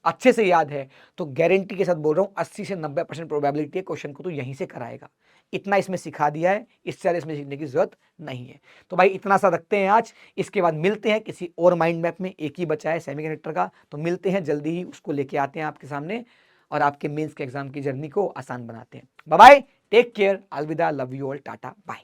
अच्छे से याद है, तो गारंटी के साथ बोल रहा हूं 80 से 90% प्रोबेबिलिटी है क्वेश्चन को तो यहीं से कराएगा। इतना इसमें सिखा दिया है, इससे ज्यादा इसमें सीखने की जरूरत नहीं है। तो भाई इतना सा रखते हैं आज, इसके बाद मिलते हैं किसी और माइंड मैप में। एक ही बचा है सेमीकंडक्टर का, तो मिलते हैं जल्दी ही, उसको लेके आते हैं आपके सामने और आपके मेंस के एग्जाम की जर्नी को आसान बनाते हैं। बाय बाय, टेक केयर, अलविदा, love you all, tata bye.